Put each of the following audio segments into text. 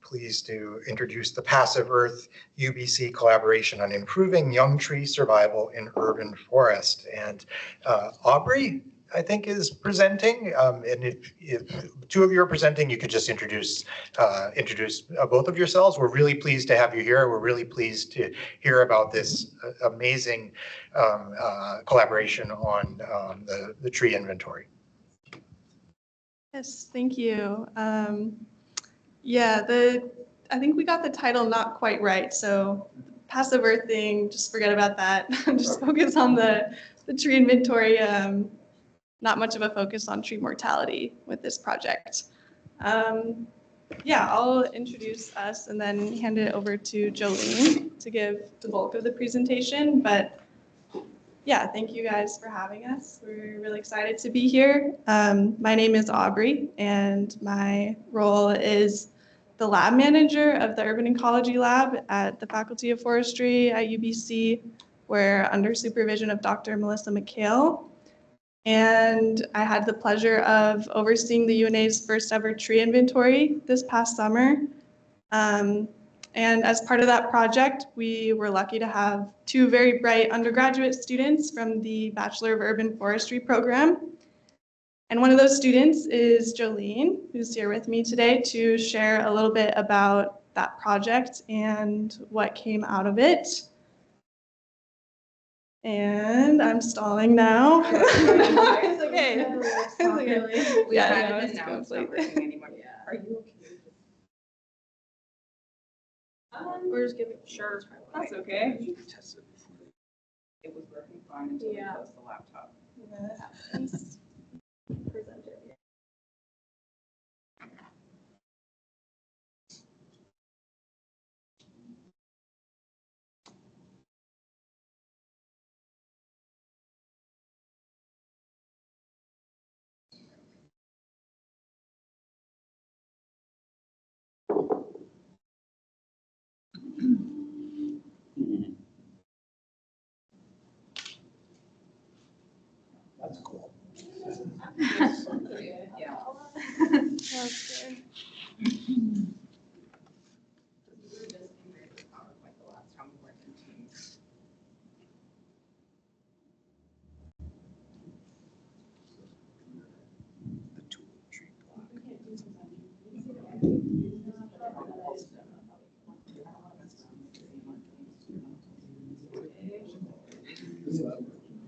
pleased to introduce the Passive Earth UBC collaboration on improving young tree survival in urban forest. And Aubrey, I think, is presenting. And if two of you are presenting, you could just introduce both of yourselves. We're really pleased to have you here. We're really pleased to hear about this amazing collaboration on the tree inventory. Yes, thank you. Yeah, I think we got the title not quite right. So passive earthing, just forget about that. Just focus on the tree inventory. Not much of a focus on tree mortality with this project. Yeah, I'll introduce us and then hand it over to Jolene to give the bulk of the presentation. But yeah, thank you guys for having us. We're really excited to be here. My name is Aubrey, and my role is the lab manager of the Urban Ecology Lab at the Faculty of Forestry at UBC. We're under supervision of Dr. Melissa McHale. And I had the pleasure of overseeing the UNA's first ever tree inventory this past summer. And as part of that project, we were lucky to have two very bright undergraduate students from the Bachelor of Urban Forestry program. And one of those students is Jolene, who's here with me today to share a little bit about that project and what came out of it. And I'm stalling now. It's okay. It's okay. Yeah, it's completely. Are you okay? We're just giving. Sure. That's okay. It was working fine until we closed the laptop. Present it. That's cool. Yeah. That's good.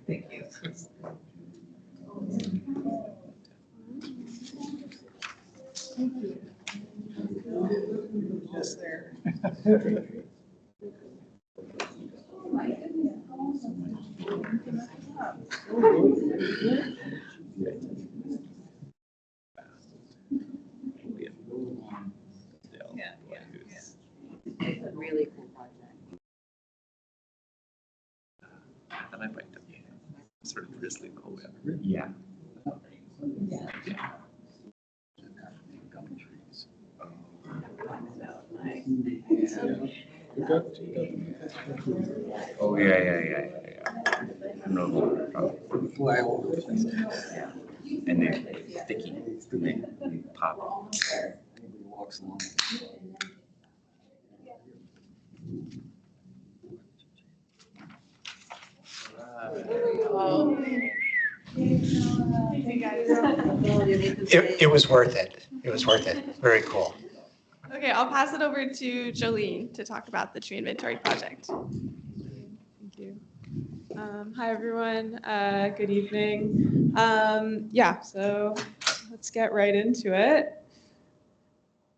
Thank you. Just there. It's a really cool project. And I might have sort of drizzly cold. Yeah. Yeah. Gum trees. Oh yeah. I know what you're talking about. And they're sticky. They pop. Walks along. It was worth it. It was worth it. Very cool. Okay, I'll pass it over to Jolene to talk about the tree inventory project. Thank you. Hi, everyone. Good evening. Yeah, so let's get right into it.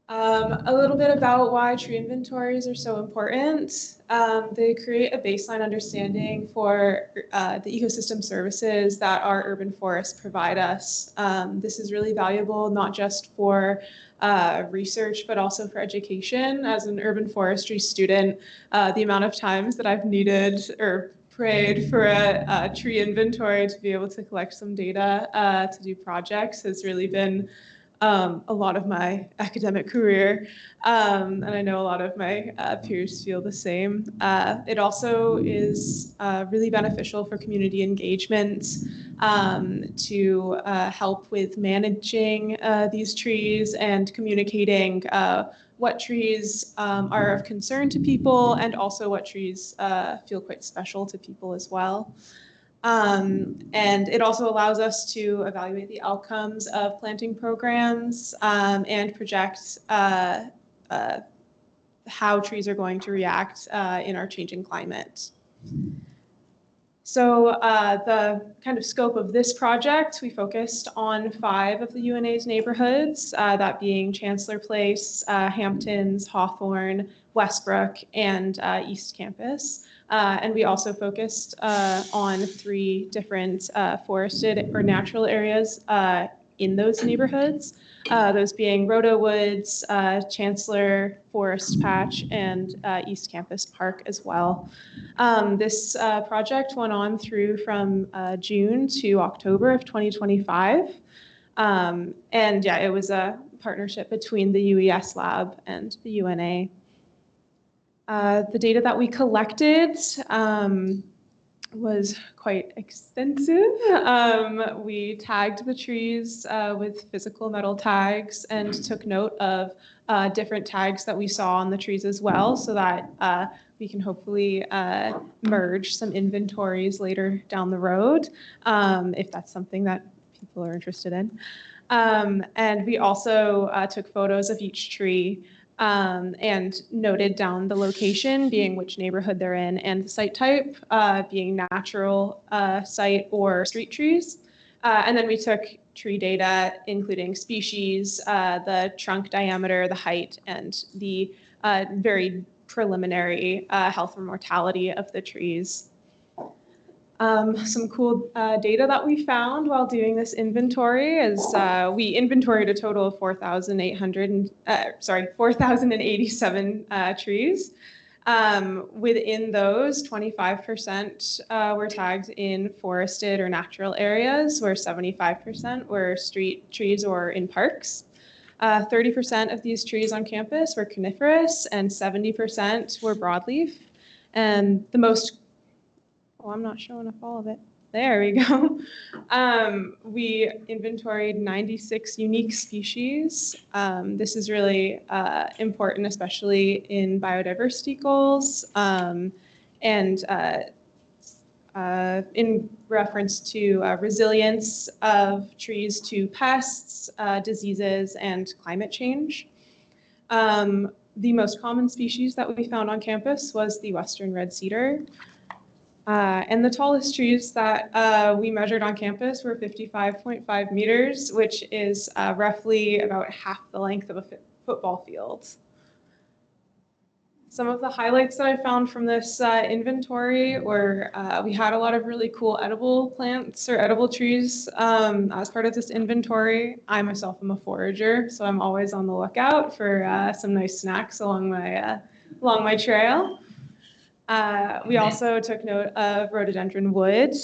A little bit about why tree inventories are so important. They create a baseline understanding for the ecosystem services that our urban forests provide us. This is really valuable, not just for research, but also for education. As an urban forestry student, the amount of times that I've needed or prayed for a tree inventory to be able to collect some data to do projects has really been a lot of my academic career, and I know a lot of my peers feel the same. It also is really beneficial for community engagement to help with managing these trees and communicating what trees are of concern to people and also what trees feel quite special to people as well. And it also allows us to evaluate the outcomes of planting programs and project how trees are going to react in our changing climate. So the kind of scope of this project, we focused on 5 of the UNA's neighborhoods, that being Chancellor Place, Hamptons, Hawthorne, Westbrook, and East Campus. And we also focused on 3 different forested or natural areas in those neighborhoods, those being Rhoda Woods, Chancellor Forest Patch, and East Campus Park as well. This project went on through from June to October of 2025. And yeah, it was a partnership between the UES lab and the UNA. The data that we collected was quite extensive. We tagged the trees with physical metal tags and took note of different tags that we saw on the trees as well, so that we can hopefully merge some inventories later down the road, if that's something that people are interested in. And we also took photos of each tree and noted down the location, being which neighborhood they're in, and the site type, being natural site or street trees. And then we took tree data, including species, the trunk diameter, the height, and the very preliminary health or mortality of the trees. Some cool data that we found while doing this inventory is we inventoried a total of 4,087 trees. Within those, 25% were tagged in forested or natural areas, where 75% were street trees or in parks. 30% of these trees on campus were coniferous, and 70% were broadleaf. And the most I'm not showing up all of it. There we go. We inventoried 96 unique species. This is really important, especially in biodiversity goals, and in reference to resilience of trees to pests, diseases, and climate change. The most common species that we found on campus was the western red cedar. And the tallest trees that we measured on campus were 55.5 meters, which is roughly about half the length of a football field. Some of the highlights that I found from this inventory were we had a lot of really cool edible plants or edible trees as part of this inventory. I myself am a forager, so I'm always on the lookout for some nice snacks along my trail. We also took note of rhododendron wood,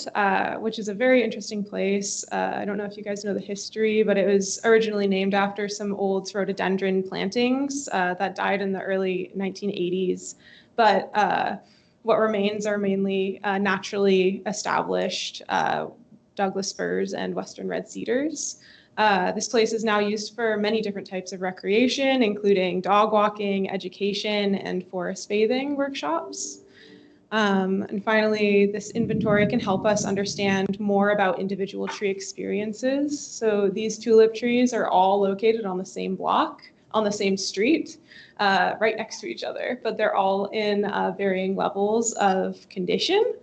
which is a very interesting place. I don't know if you guys know the history, but it was originally named after some old rhododendron plantings that died in the early 1980s. But what remains are mainly naturally established Douglas firs and western red cedars. This place is now used for many different types of recreation, including dog walking, education, and forest bathing workshops. And finally, this inventory can help us understand more about individual tree experiences. So these tulip trees are all located on the same block, on the same street, right next to each other, but they're all in varying levels of condition.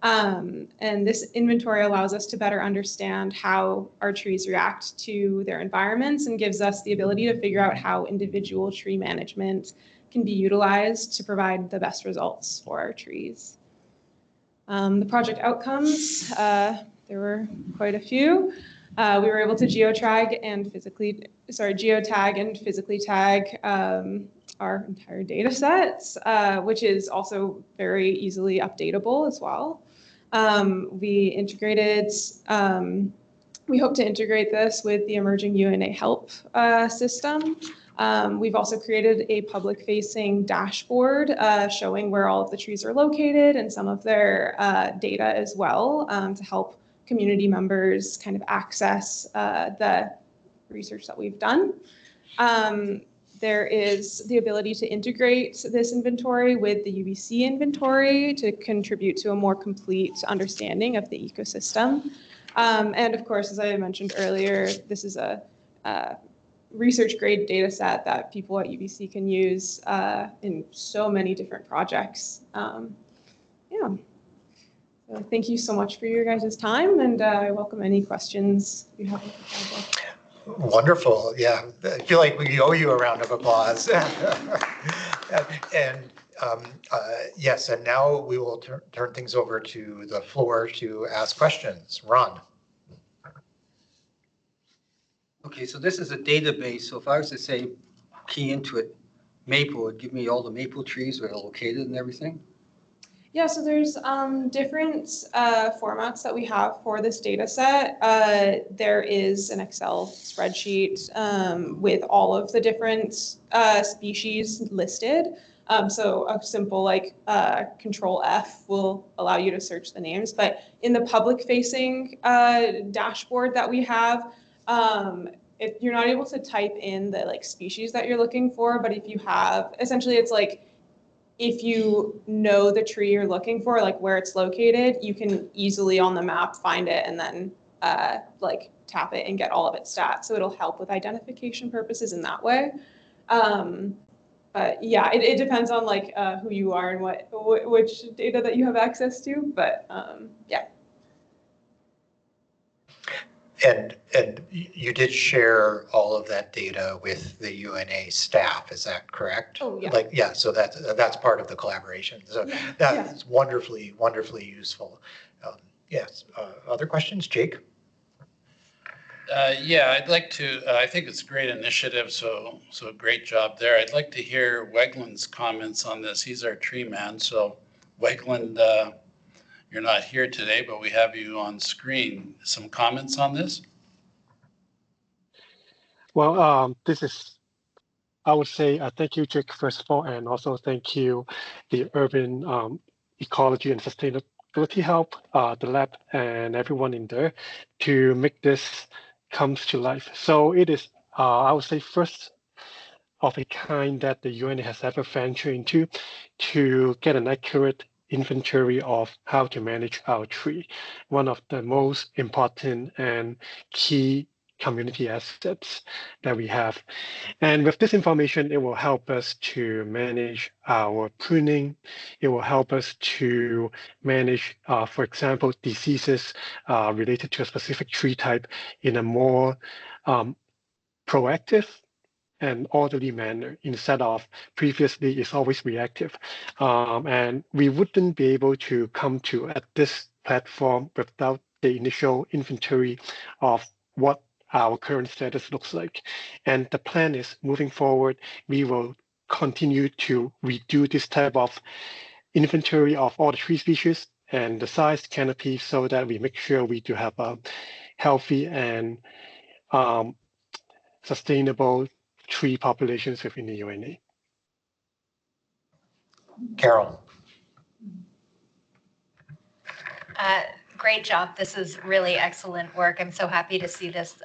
And this inventory allows us to better understand how our trees react to their environments and gives us the ability to figure out how individual tree management can be utilized to provide the best results for our trees. The project outcomes, there were quite a few. We were able to geotag and physically tag our entire data sets, which is also very easily updatable as well. We hope to integrate this with the emerging UNA help system. We've also created a public-facing dashboard showing where all of the trees are located and some of their data as well, to help community members kind of access the research that we've done. There is the ability to integrate this inventory with the UBC inventory to contribute to a more complete understanding of the ecosystem. And of course, as I mentioned earlier, this is a research grade data set that people at UBC can use in so many different projects. Yeah. So thank you so much for your guys' time, and I welcome any questions you have with the project. Wonderful. Yeah, I feel like we owe you a round of applause. And yes, and now we will turn things over to the floor to ask questions. Ron. Okay, so this is a database. So if I was to say key into it, maple, it'd give me all the maple trees where they're located and everything? Yeah, so there's different formats that we have for this data set. There is an Excel spreadsheet with all of the different species listed. So a simple like Control F will allow you to search the names. But in the public facing dashboard that we have, you're not able to type in the like species that you're looking for. But if you have, essentially it's like, if you know the tree you're looking for, like where it's located, you can easily on the map find it and then like tap it and get all of its stats. So it'll help with identification purposes in that way. But yeah, it depends on like who you are and which data that you have access to. But yeah. And you did share all of that data with the UNA staff, is that correct? Oh, yeah. Like, yeah, so that's part of the collaboration. So Yeah. that's wonderfully useful. Yes, other questions, Jake? Yeah, I'd like to, I think it's a great initiative, so great job there. I'd like to hear Wegland's comments on this. He's our tree man, so Wegland, you're not here today, but we have you on screen. Some comments on this? Well, I would say thank you, Jake, first of all, and also thank you, the Urban Ecology and Sustainability Help, the lab, and everyone in there to make this come to life. So it is, I would say, first of a kind that the UN has ever ventured into to get an accurate inventory of how to manage our tree, one of the most important and key community assets that we have. And with this information, it will help us to manage our pruning. It will help us to manage, for example, diseases related to a specific tree type in a more proactive and orderly manner instead of previously it's always reactive. And we wouldn't be able to come to at this platform without the initial inventory of what our current status looks like. And the plan is moving forward, we will continue to redo this type of inventory of all the tree species and the size canopy so that we make sure we do have a healthy and sustainable tree populations within the UNA. Carol. Great job. This is really excellent work. I'm so happy to see this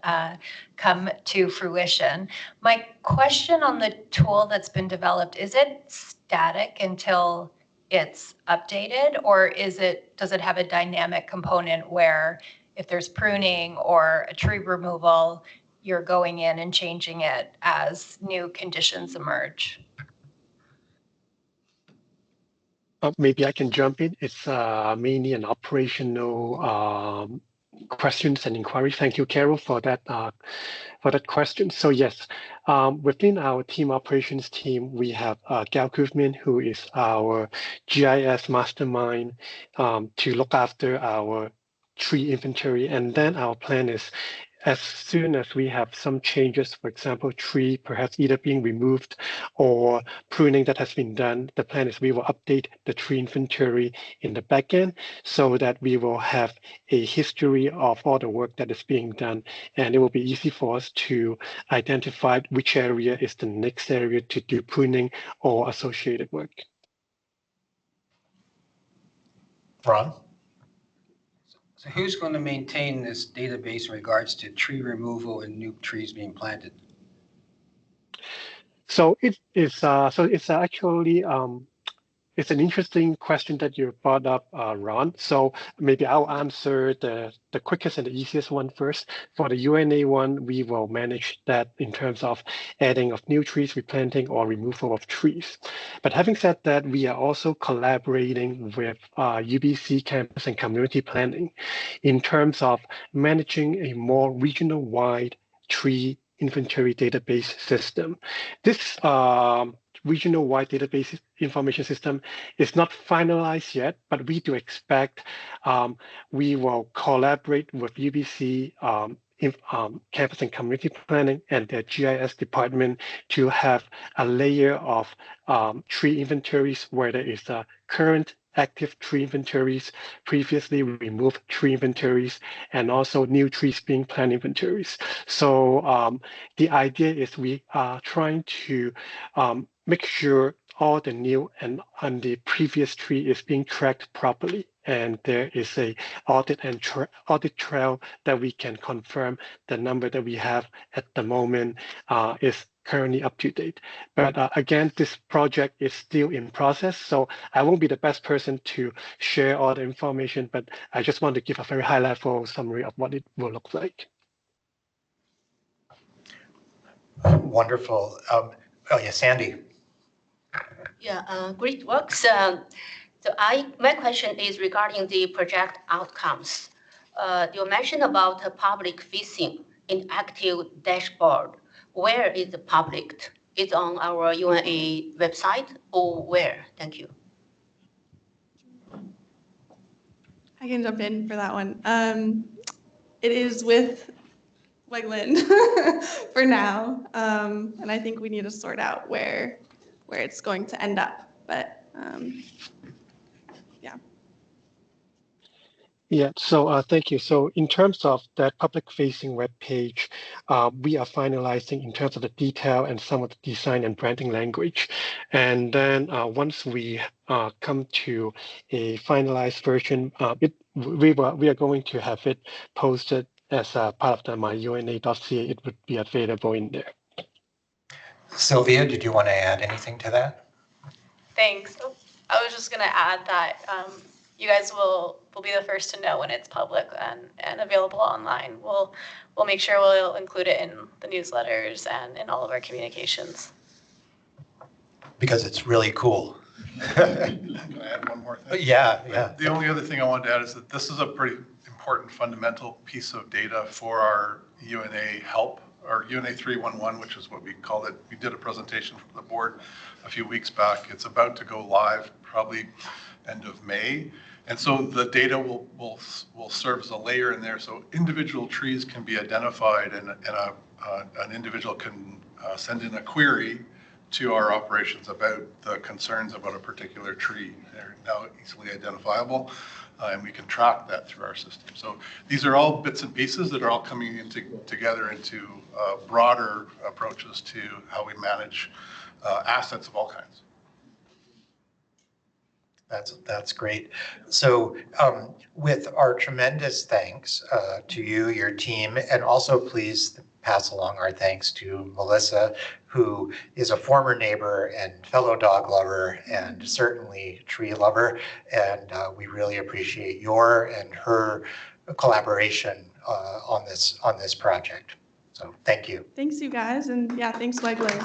come to fruition. My question on the tool that's been developed, is it static until it's updated, or does it have a dynamic component where if there's pruning or a tree removal, you're going in and changing it as new conditions emerge? Maybe I can jump in. It's mainly an operational questions and inquiries. Thank you, Carol, for that question. So yes, within our team operations team, we have Gal Kufman, who is our GIS mastermind to look after our tree inventory. And then our plan is, as soon as we have some changes, for example, tree perhaps either being removed or pruning that has been done, the plan is we will update the tree inventory in the backend so that we will have a history of all the work that is being done. And it will be easy for us to identify which area is the next area to do pruning or associated work. Ron? So who's going to maintain this database in regards to tree removal and new trees being planted? So it is. So it's actually it's an interesting question that you brought up, Ron. So maybe I'll answer the quickest and the easiest one first. For the UNA one, we will manage that in terms of adding of new trees, replanting, or removal of trees. But having said that, we are also collaborating with UBC campus and community planning in terms of managing a more regional-wide tree inventory database system. This regional-wide database information system is not finalized yet, but we do expect we will collaborate with UBC campus and community planning and their GIS department to have a layer of tree inventories where there is a current active tree inventories, previously removed tree inventories, and also new trees being planted inventories. So the idea is we are trying to make sure all the new and on the previous tree is being tracked properly, and there is a audit and audit trail that we can confirm the number that we have at the moment is currently up to date. But again, this project is still in process, so I won't be the best person to share all the information, but I just want to give a very high level summary of what it will look like. Wonderful. Oh yeah, Sandy. Yeah, great work. My question is regarding the project outcomes. You mentioned about the public facing interactive dashboard. Where is the public? Is on our UNA website or where? Thank you. I can jump in for that one. It is with Wegland for now, and I think we need to sort out where it's going to end up. But yeah. Yeah, so thank you. So in terms of that public-facing web page, we are finalizing in terms of the detail and some of the design and branding language. And then once we come to a finalized version, we are going to have it posted as a part of the myuna.ca. It would be available in there. Sylvia, did you want to add anything to that? Thanks. I was just going to add that you guys will be the first to know when it's public and available online. We'll make sure we'll include it in the newsletters and in all of our communications. Because it's really cool. Can I add one more thing? Yeah. The only other thing I wanted to add is that this is a pretty important fundamental piece of data for our UNA help, or UNA 311, which is what we called it. We did a presentation from the board a few weeks back. It's about to go live probably end of May. And so the data will serve as a layer in there. So individual trees can be identified, and an individual can send in a query to our operations about the concerns about a particular tree. They're now easily identifiable, and we can track that through our system. So these are all bits and pieces that are all coming together into broader approaches to how we manage assets of all kinds. That's great. So with our tremendous thanks to you, your team, and also please pass along our thanks to Melissa, who is a former neighbor and fellow dog lover and certainly tree lover. And we really appreciate your and her collaboration on this project. So thank you. Thanks, you guys. And yeah, thanks, Wegland.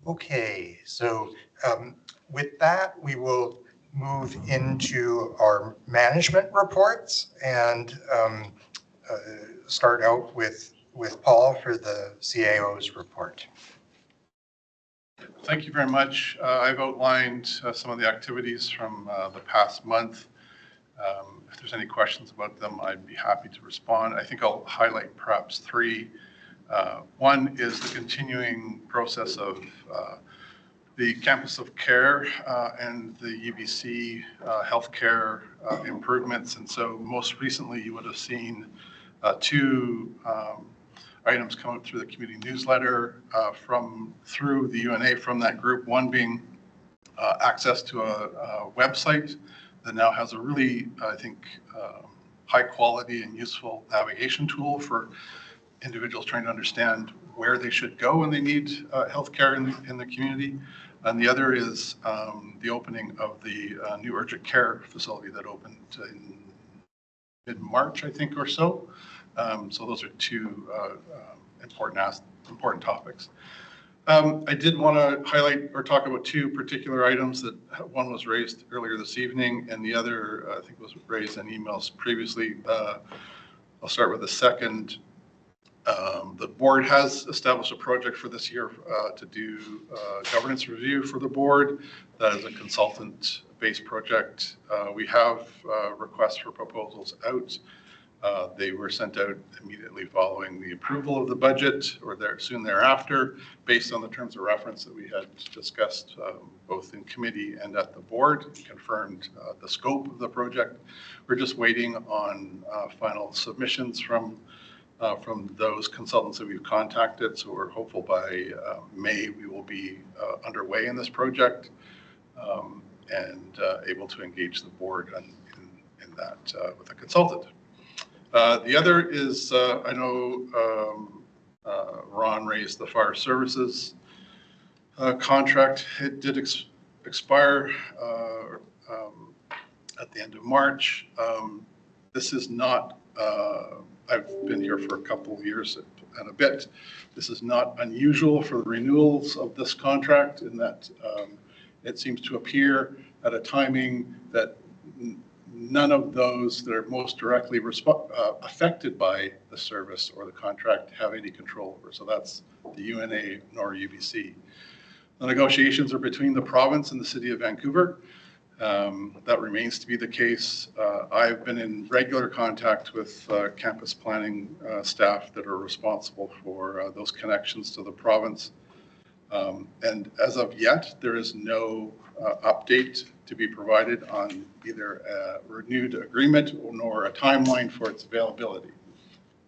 Okay, so with that, we will move into our management reports and start out with Paul for the CAO's report. Thank you very much. I've outlined some of the activities from the past month. If there's any questions about them, I'd be happy to respond. I think I'll highlight perhaps three. One is the continuing process of the campus of care and the UBC healthcare improvements. And so most recently, you would have seen two items come up through the community newsletter through the UNA from that group. One being access to a website that now has a really, I think, high quality and useful navigation tool for individuals trying to understand where they should go when they need healthcare in the community. And the other is the opening of the new urgent care facility that opened in mid-March, I think, or so. So those are two important topics. I did want to highlight or talk about two particular items. That one was raised earlier this evening, and the other I think was raised in emails previously. I'll start with the second. The board has established a project for this year to do governance review for the board. That is a consultant-based project. We have requests for proposals out. They were sent out immediately following the approval of the budget, or soon thereafter, based on the terms of reference that we had discussed both in committee and at the board, confirmed the scope of the project. We're just waiting on final submissions from those consultants that we've contacted. So we're hopeful by May we will be underway in this project and able to engage the board in that with a consultant. The other is, I know Ron raised the fire services contract. It did expire at the end of March. This is not, I've been here for a couple of years and a bit. This is not unusual for the renewals of this contract in that it seems to appear at a timing that none of those that are most directly affected by the service or the contract have any control over. So that's the UNA nor UBC. The negotiations are between the province and the city of Vancouver. That remains to be the case. I've been in regular contact with campus planning staff that are responsible for those connections to the province. And as of yet, there is no update to be provided on either a renewed agreement nor a timeline for its availability.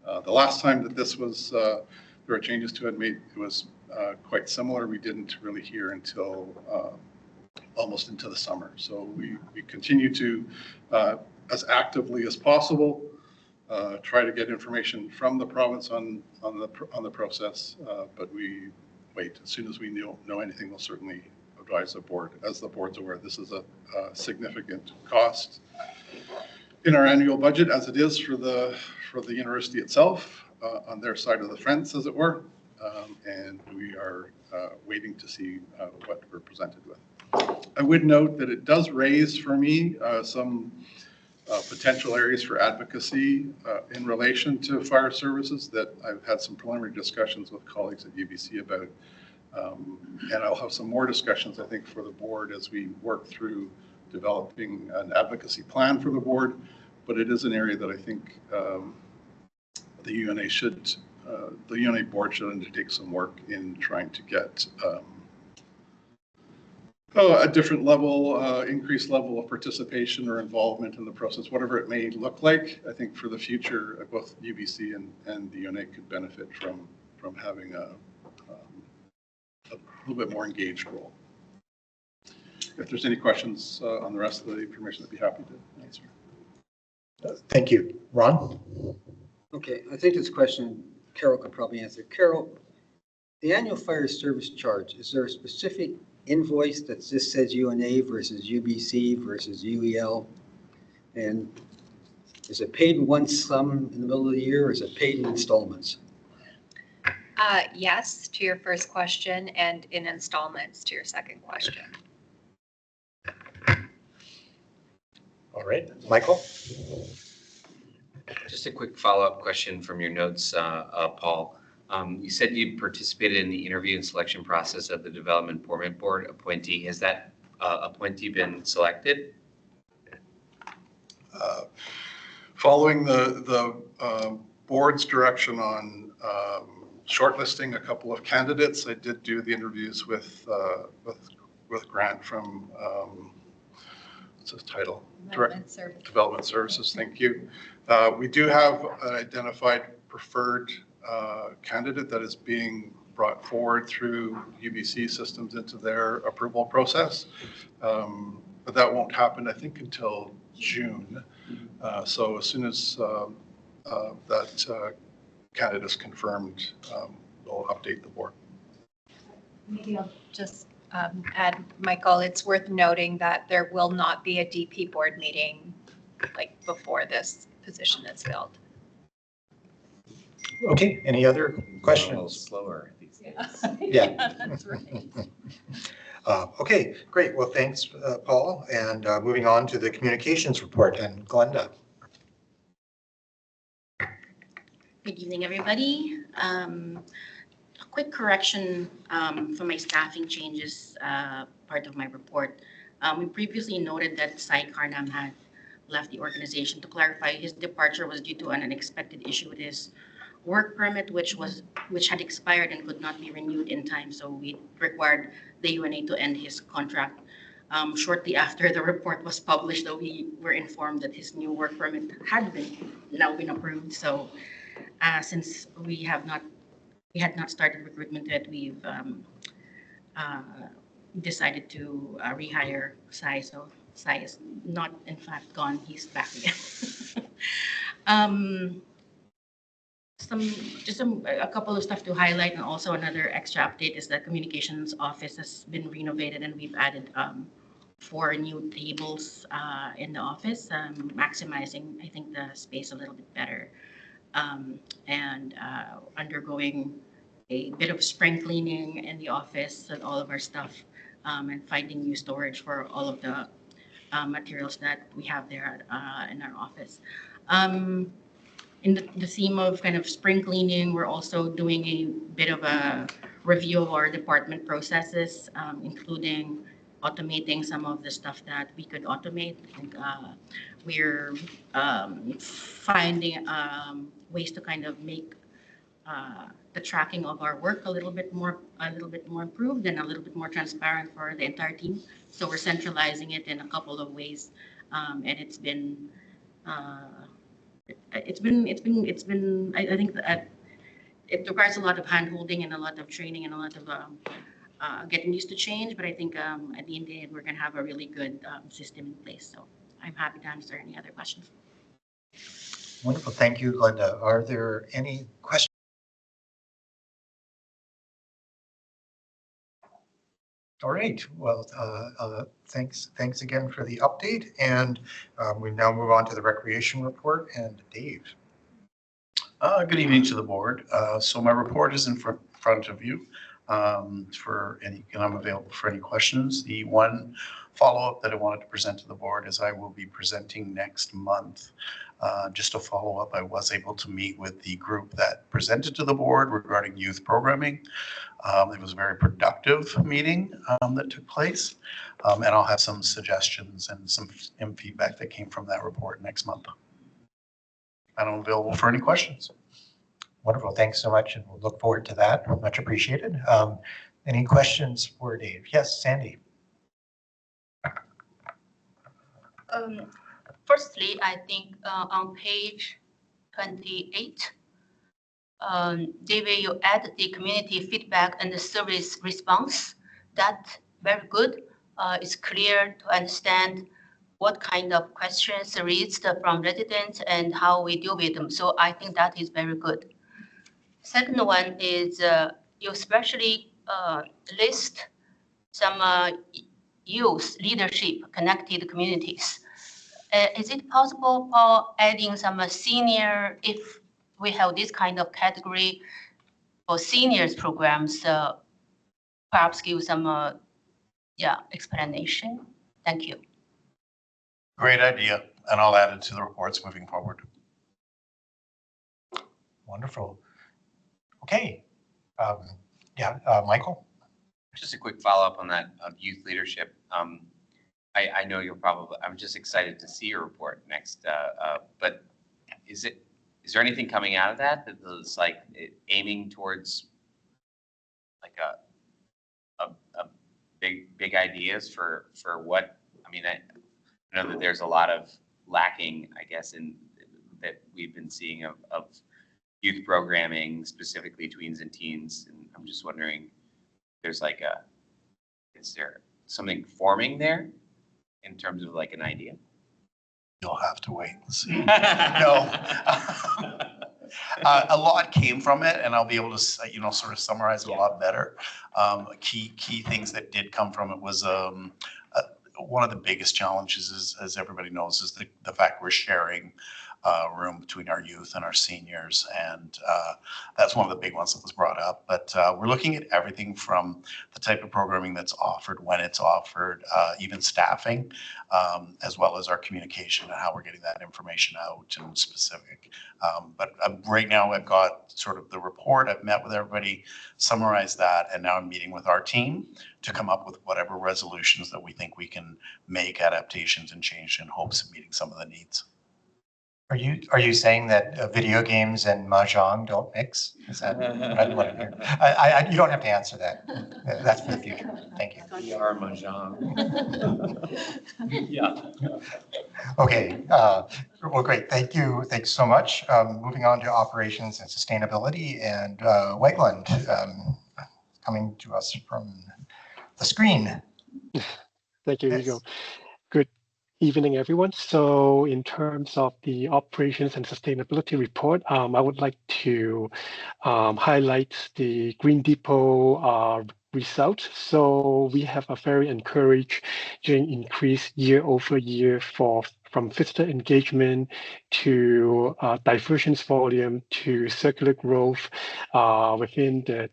The last time that this was, there were changes to it made, it was quite similar. We didn't really hear until almost into the summer. So we continue to, as actively as possible, try to get information from the province on the process, but we wait. As soon as we know anything, we'll certainly advise the board. As the board's aware, this is a significant cost in our annual budget, as it is for the university itself, on their side of the fence, as it were, and we are waiting to see what we're presented with. I would note that it does raise for me some potential areas for advocacy in relation to fire services that I've had some preliminary discussions with colleagues at UBC about. And I'll have some more discussions, I think, for the board as we work through developing an advocacy plan for the board. But it is an area that I think the UNA board should undertake some work in trying to get a different level, increased level of participation or involvement in the process, whatever it may look like. I think for the future, both UBC and the UNA could benefit from having a little bit more engaged role. If there's any questions on the rest of the information, I'd be happy to answer. Thank you. Ron? Okay, I think this question Carol could probably answer. Carol, the annual fire service charge, is there a specific invoice that just says UNA versus UBC versus UEL? And is it paid in one sum in the middle of the year, or is it paid in installments? Yes, to your first question, and in installments to your second question. All right, Michael? Just a quick follow-up question from your notes, Paul. You said you participated in the interview and selection process of the Development Permit Board appointee. Has that appointee been selected? Following the board's direction on shortlisting a couple of candidates, I did do the interviews with Grant from what's his title? Development Services. Thank you. We do have an identified preferred candidate that is being brought forward through UBC systems into their approval process, but that won't happen, I think, until June. So as soon as that candidate is confirmed, we'll update the board. Maybe I'll just add, Michael, it's worth noting that there will not be a DP board meeting like before this position is filled. Okay, any other A little questions? slower these days. Yeah. That's right. Okay, great. Well, thanks, Paul. And moving on to the communications report, and Glenda. Good evening, everybody. A quick correction for my staffing changes, part of my report. We previously noted that Sai Karnam had left the organization. To clarify, his departure was due to an unexpected issue with his work permit, which had expired and could not be renewed in time. So we required the UNA to end his contract. Shortly after the report was published, though, we were informed that his new work permit had now been approved. So since we had not started recruitment yet, we've decided to rehire Sai. So Sai is not, in fact, gone. He's back again. A couple of stuff to highlight, and also another extra update is that communications office has been renovated, and we've added 4 new tables in the office, maximizing, I think, the space a little bit better, and undergoing a bit of spring cleaning in the office and all of our stuff, and finding new storage for all of the materials that we have there in our office. In the theme of kind of spring cleaning, we're also doing a bit of a review of our department processes, including automating some of the stuff that we could automate. And, we're finding ways to kind of make the tracking of our work a little bit more improved and a little bit more transparent for the entire team. So we're centralizing it in a couple of ways, and it's been. I think that it requires a lot of hand-holding and a lot of training and a lot of getting used to change. But I think at the end of the day, we're going to have a really good system in place. So I'm happy to answer any other questions. Wonderful. Thank you, Glenda. Are there any questions? All right. Well, thanks again for the update. And we now move on to the recreation report. And Dave. Good evening to the board. So my report is in front of you and I'm available for any questions. The one follow-up that I wanted to present to the board is I will be presenting next month. Just a follow-up, I was able to meet with the group that presented to the board regarding youth programming. It was a very productive meeting that took place, and I'll have some suggestions and some feedback that came from that report next month. And I'm available for any questions. Wonderful. Thanks so much, and we'll look forward to that. Much appreciated. Any questions for Dave? Yes, Sandy. Firstly, I think on page 28, David, you add the community feedback and the service response. That's very good. It's clear to understand what kind of questions are raised from residents and how we deal with them. So I think that is very good. Second one is you especially list some youth leadership connected communities. Is it possible for adding some senior, if we have this kind of category for seniors programs, perhaps give some explanation? Thank you. Great idea, and I'll add it to the reports moving forward. Wonderful. Okay. Michael? Just a quick follow-up on that of youth leadership. I know you'll probably, I'm just excited to see your report next, but is there anything coming out of that is like aiming towards like a big ideas for what, I mean, I know that there's a lot of lacking, I guess, in that we've been seeing of youth programming, specifically tweens and teens. And I'm just wondering, there's like is there something forming there in terms of like an idea? You'll have to wait and see. No. A lot came from it, and I'll be able to, sort of summarize it a lot better. Key things that did come from it was one of the biggest challenges is, as everybody knows, is the fact we're sharing room between our youth and our seniors, and that's one of the big ones that was brought up. But we're looking at everything from the type of programming that's offered, when it's offered, even staffing, as well as our communication and how we're getting that information out and specific. But right now I've got sort of the report. I've met with everybody, summarized that, and now I'm meeting with our team to come up with whatever resolutions that we think we can make adaptations and change in hopes of meeting some of the needs. Are you saying that video games and mahjong don't mix? Is that what I want to hear? You don't have to answer that. That's for the future. Thank you. VR mahjong. Yeah. Okay. Well, great. Thank you. Thanks so much. Moving on to operations and sustainability, and Wegland coming to us from the screen. Thank you, Hugo. Good evening, everyone. So in terms of the operations and sustainability report, I would like to highlight the Green Depot result. So we have a very encouraging increase year over year from visitor engagement to diversions volume to circular growth within the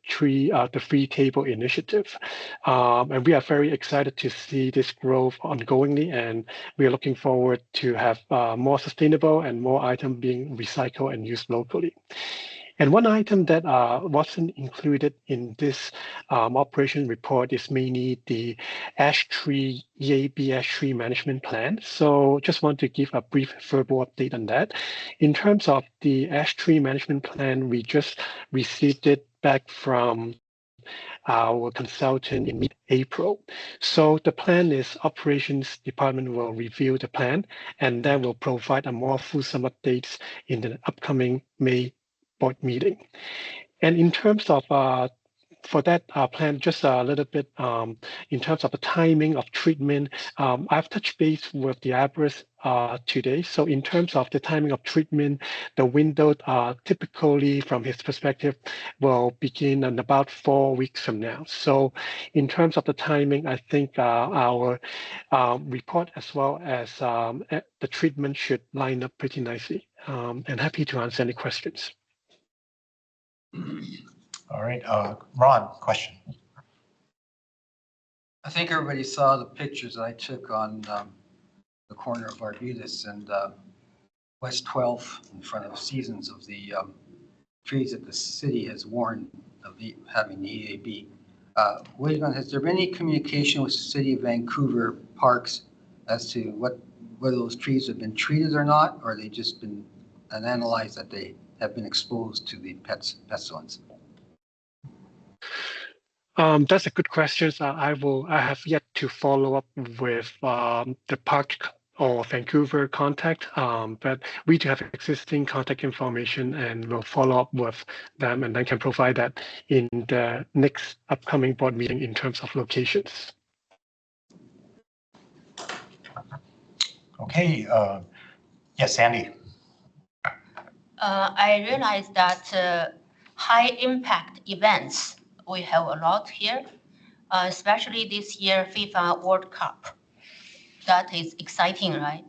free table initiative. And we are very excited to see this growth ongoingly, and we are looking forward to have more sustainable and more items being recycled and used locally. And one item that wasn't included in this operation report is mainly the ash tree, EAB ash tree management plan. So just want to give a brief verbal update on that. In terms of the ash tree management plan, we just received it back from our consultant in mid-April. So the plan is operations department will review the plan and then will provide a more fulsome updates in the upcoming May board meeting. And in terms of for that plan, just a little bit in terms of the timing of treatment, I've touched base with the arborist today. So in terms of the timing of treatment, the window typically from his perspective will begin in about 4 weeks from now. So in terms of the timing, I think our report as well as the treatment should line up pretty nicely. And happy to answer any questions. All right, Ron, question. I think everybody saw the pictures I took on the corner of Arbutus and West 12th in front of seasons of the trees that the city has warned of having the EAB. Wayland, has there been any communication with the city of Vancouver Parks as to whether those trees have been treated or not, or they just been analyzed that they have been exposed to the pestilence? That's a good question. I have yet to follow up with the park or Vancouver contact, but we do have existing contact information and we'll follow up with them and then can provide that in the next upcoming board meeting in terms of locations. Okay, yes, Sandy. I realize that high impact events, we have a lot here, especially this year FIFA World Cup. That is exciting, right?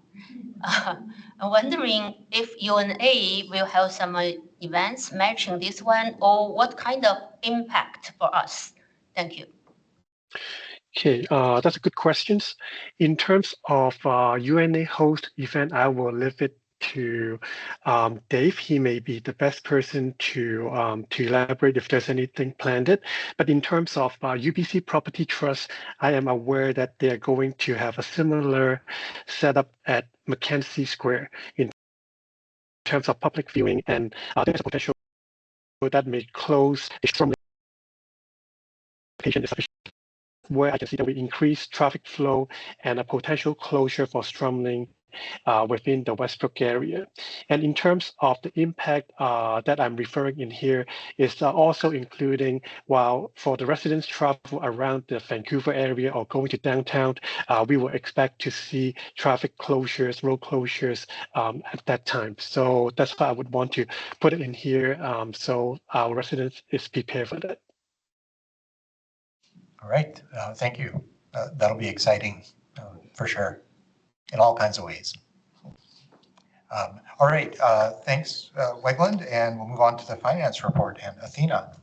I'm wondering if UNA will have some events matching this one, or what kind of impact for us? Thank you. Okay, that's a good question. In terms of UNA host event, I will leave it to Dave. He may be the best person to elaborate if there's anything planned. But in terms of UBC Property Trust, I am aware that they are going to have a similar setup at Mackenzie Square in terms of public viewing, and there's a potential that may close a strong location where I can see that we increase traffic flow and a potential closure for Strumling within the Wesbrook area. And in terms of the impact that I'm referring in here is also including while for the residents travel around the Vancouver area or going to downtown, we will expect to see traffic closures, road closures at that time. So that's why I would want to put it in here so our residents is prepared for that. All right, thank you. That'll be exciting for sure in all kinds of ways. All right, thanks, Wegland, and we'll move on to the finance report. And Athena.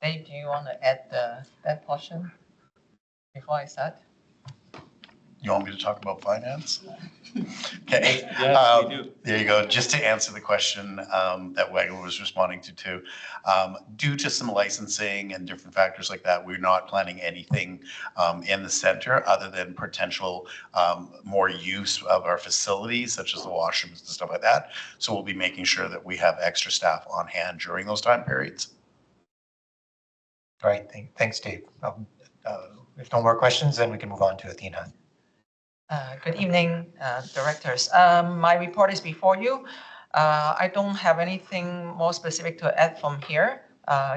Dave, do you want to add that portion before I start? You want me to talk about finance? Okay. Yes, we do. There you go. Just to answer the question that Wagner was responding to too. Due to some licensing and different factors like that, we're not planning anything in the center other than potential more use of our facilities, such as the washrooms and stuff like that. So we'll be making sure that we have extra staff on hand during those time periods. All right, thanks, Dave. If no more questions, then we can move on to Athena. Good evening, directors. My report is before you. I don't have anything more specific to add from here.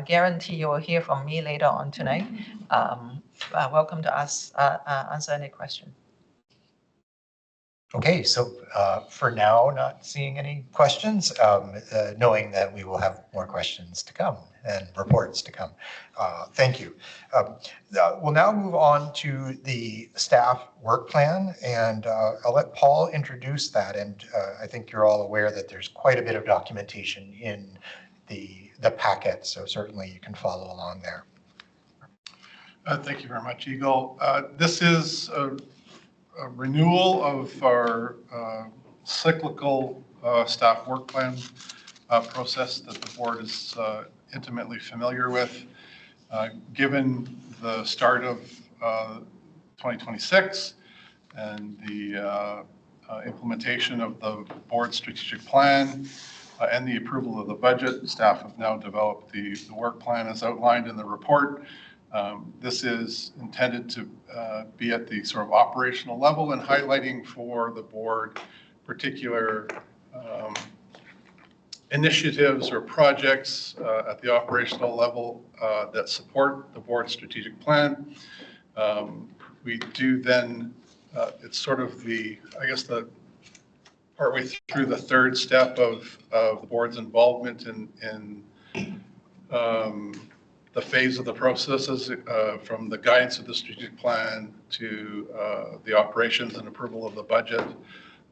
Guarantee you will hear from me later on tonight. Welcome to answer any question. Okay, so for now, not seeing any questions, knowing that we will have more questions to come and reports to come. Thank you. We'll now move on to the staff work plan, and I'll let Paul introduce that. And I think you're all aware that there's quite a bit of documentation in the packet, so certainly you can follow along there. Thank you very much, Eagle. This is a renewal of our cyclical staff work plan process that the board is intimately familiar with. Given the start of 2026 and the implementation of the board strategic plan and the approval of the budget, staff have now developed the work plan as outlined in the report. This is intended to be at the sort of operational level and highlighting for the board particular initiatives or projects at the operational level that support the board's strategic plan. We do then, it's sort of I guess the partway through the third step of the board's involvement in the phase of the processes from the guidance of the strategic plan to the operations and approval of the budget.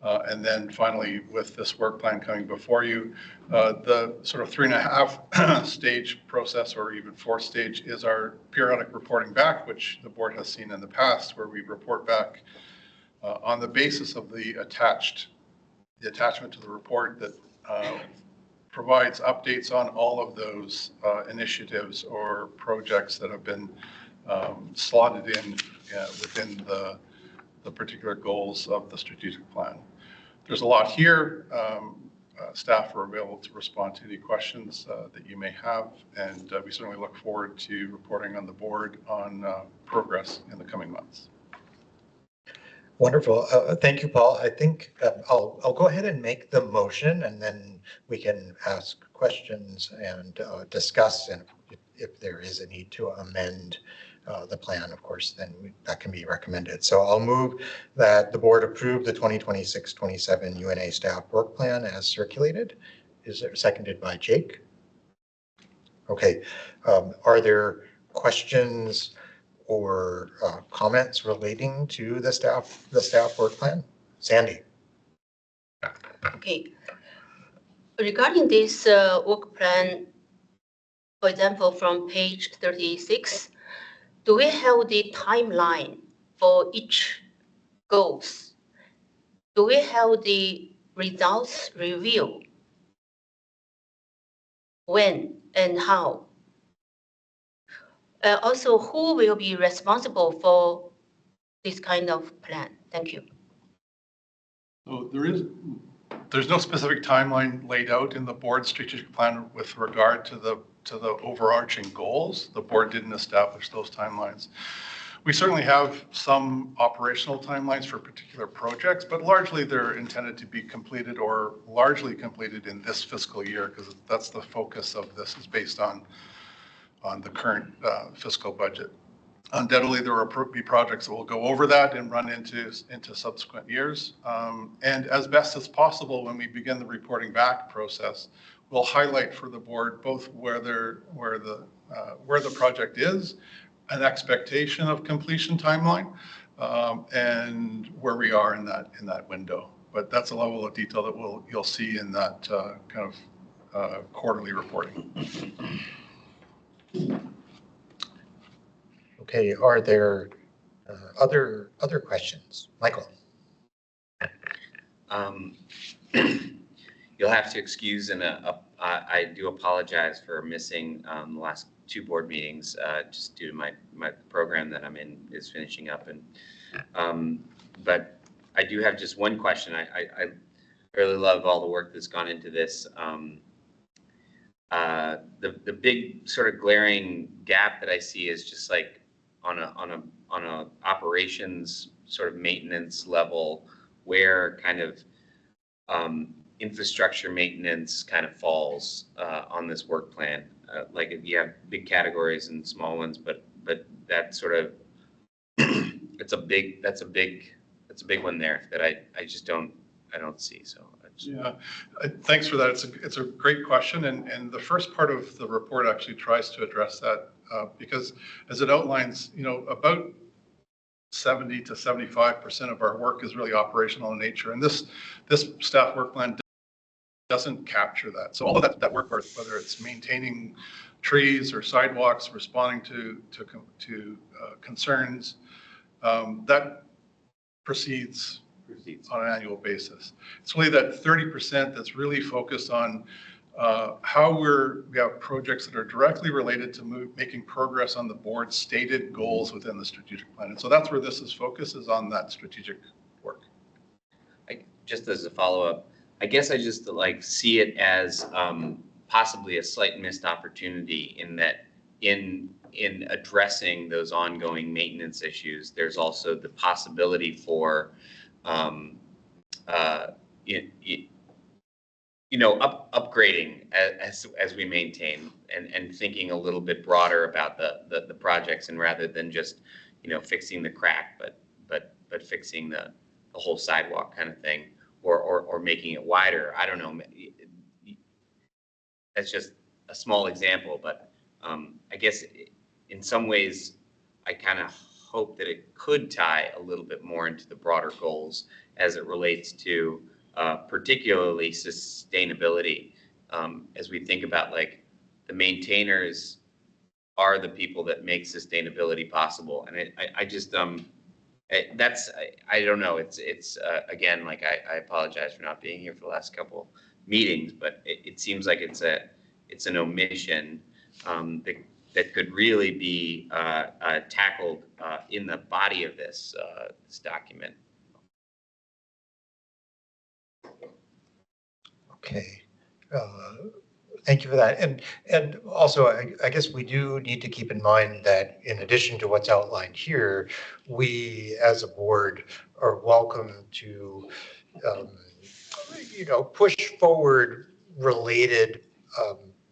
And then finally, with this work plan coming before you, the sort of 3.5 stage process or even 4 stage is our periodic reporting back, which the board has seen in the past, where we report back on the basis of the attachment to the report that provides updates on all of those initiatives or projects that have been slotted in within the particular goals of the strategic plan. There's a lot here. Staff are available to respond to any questions that you may have, and we certainly look forward to reporting on the board on progress in the coming months. Wonderful. Thank you, Paul. I think I'll go ahead and make the motion, and then we can ask questions and discuss. And if there is a need to amend the plan, of course, then that can be recommended. So I'll move that the board approve the 2026-27 UNA staff work plan as circulated. Is it seconded by Jake? Okay. Are there questions or comments relating to the staff work plan? Sandy. Okay. Regarding this work plan, for example, from page 36, do we have the timeline for each goals? Do we have the results review? When and how? Also, who will be responsible for this kind of plan? Thank you. So there's no specific timeline laid out in the board strategic plan with regard to the overarching goals. The board didn't establish those timelines. We certainly have some operational timelines for particular projects, but largely they're intended to be completed or largely completed in this fiscal year, because that's the focus of this, is based on the current fiscal budget. Undoubtedly, there will be projects that will go over that and run into subsequent years. And as best as possible, when we begin the reporting back process, we'll highlight for the board both where the project is, an expectation of completion timeline, and where we are in that window. But that's a level of detail that you'll see in that kind of quarterly reporting. Okay, are there other questions? Michael. You'll have to excuse, and I do apologize for missing the last 2 board meetings just due to my program that I'm in is finishing up. And but I do have just one question. I really love all the work that's gone into this. The big sort of glaring gap that I see is just like on a operations sort of maintenance level, where kind of infrastructure maintenance kind of falls on this work plan. Like if you have big categories and small ones, but that sort of that's a big one there that I just don't see. So yeah, thanks for that. It's a great question, and the first part of the report actually tries to address that because as it outlines, about 70 to 75% of our work is really operational in nature, and this staff work plan doesn't capture that. So all of that work, whether it's maintaining trees or sidewalks, responding to concerns, that proceeds on an annual basis. It's really that 30% that's really focused on how we have projects that are directly related to making progress on the board's stated goals within the strategic plan. And so that's where this is focused, is on that strategic work. Just as a follow-up, I guess I just see it as possibly a slight missed opportunity in that in addressing those ongoing maintenance issues, there's also the possibility for upgrading as we maintain and thinking a little bit broader about the projects, and rather than just fixing the crack, but fixing the whole sidewalk kind of thing, or making it wider. I don't know. That's just a small example, but I guess in some ways I kind of hope that it could tie a little bit more into the broader goals as it relates to particularly sustainability, as we think about the maintainers are the people that make sustainability possible. And I just I don't know. It's again, I apologize for not being here for the last couple meetings, but it seems like it's an omission that could really be tackled in the body of this document. Okay. Thank you for that. And also, I guess we do need to keep in mind that in addition to what's outlined here, we as a board are welcome to, push forward related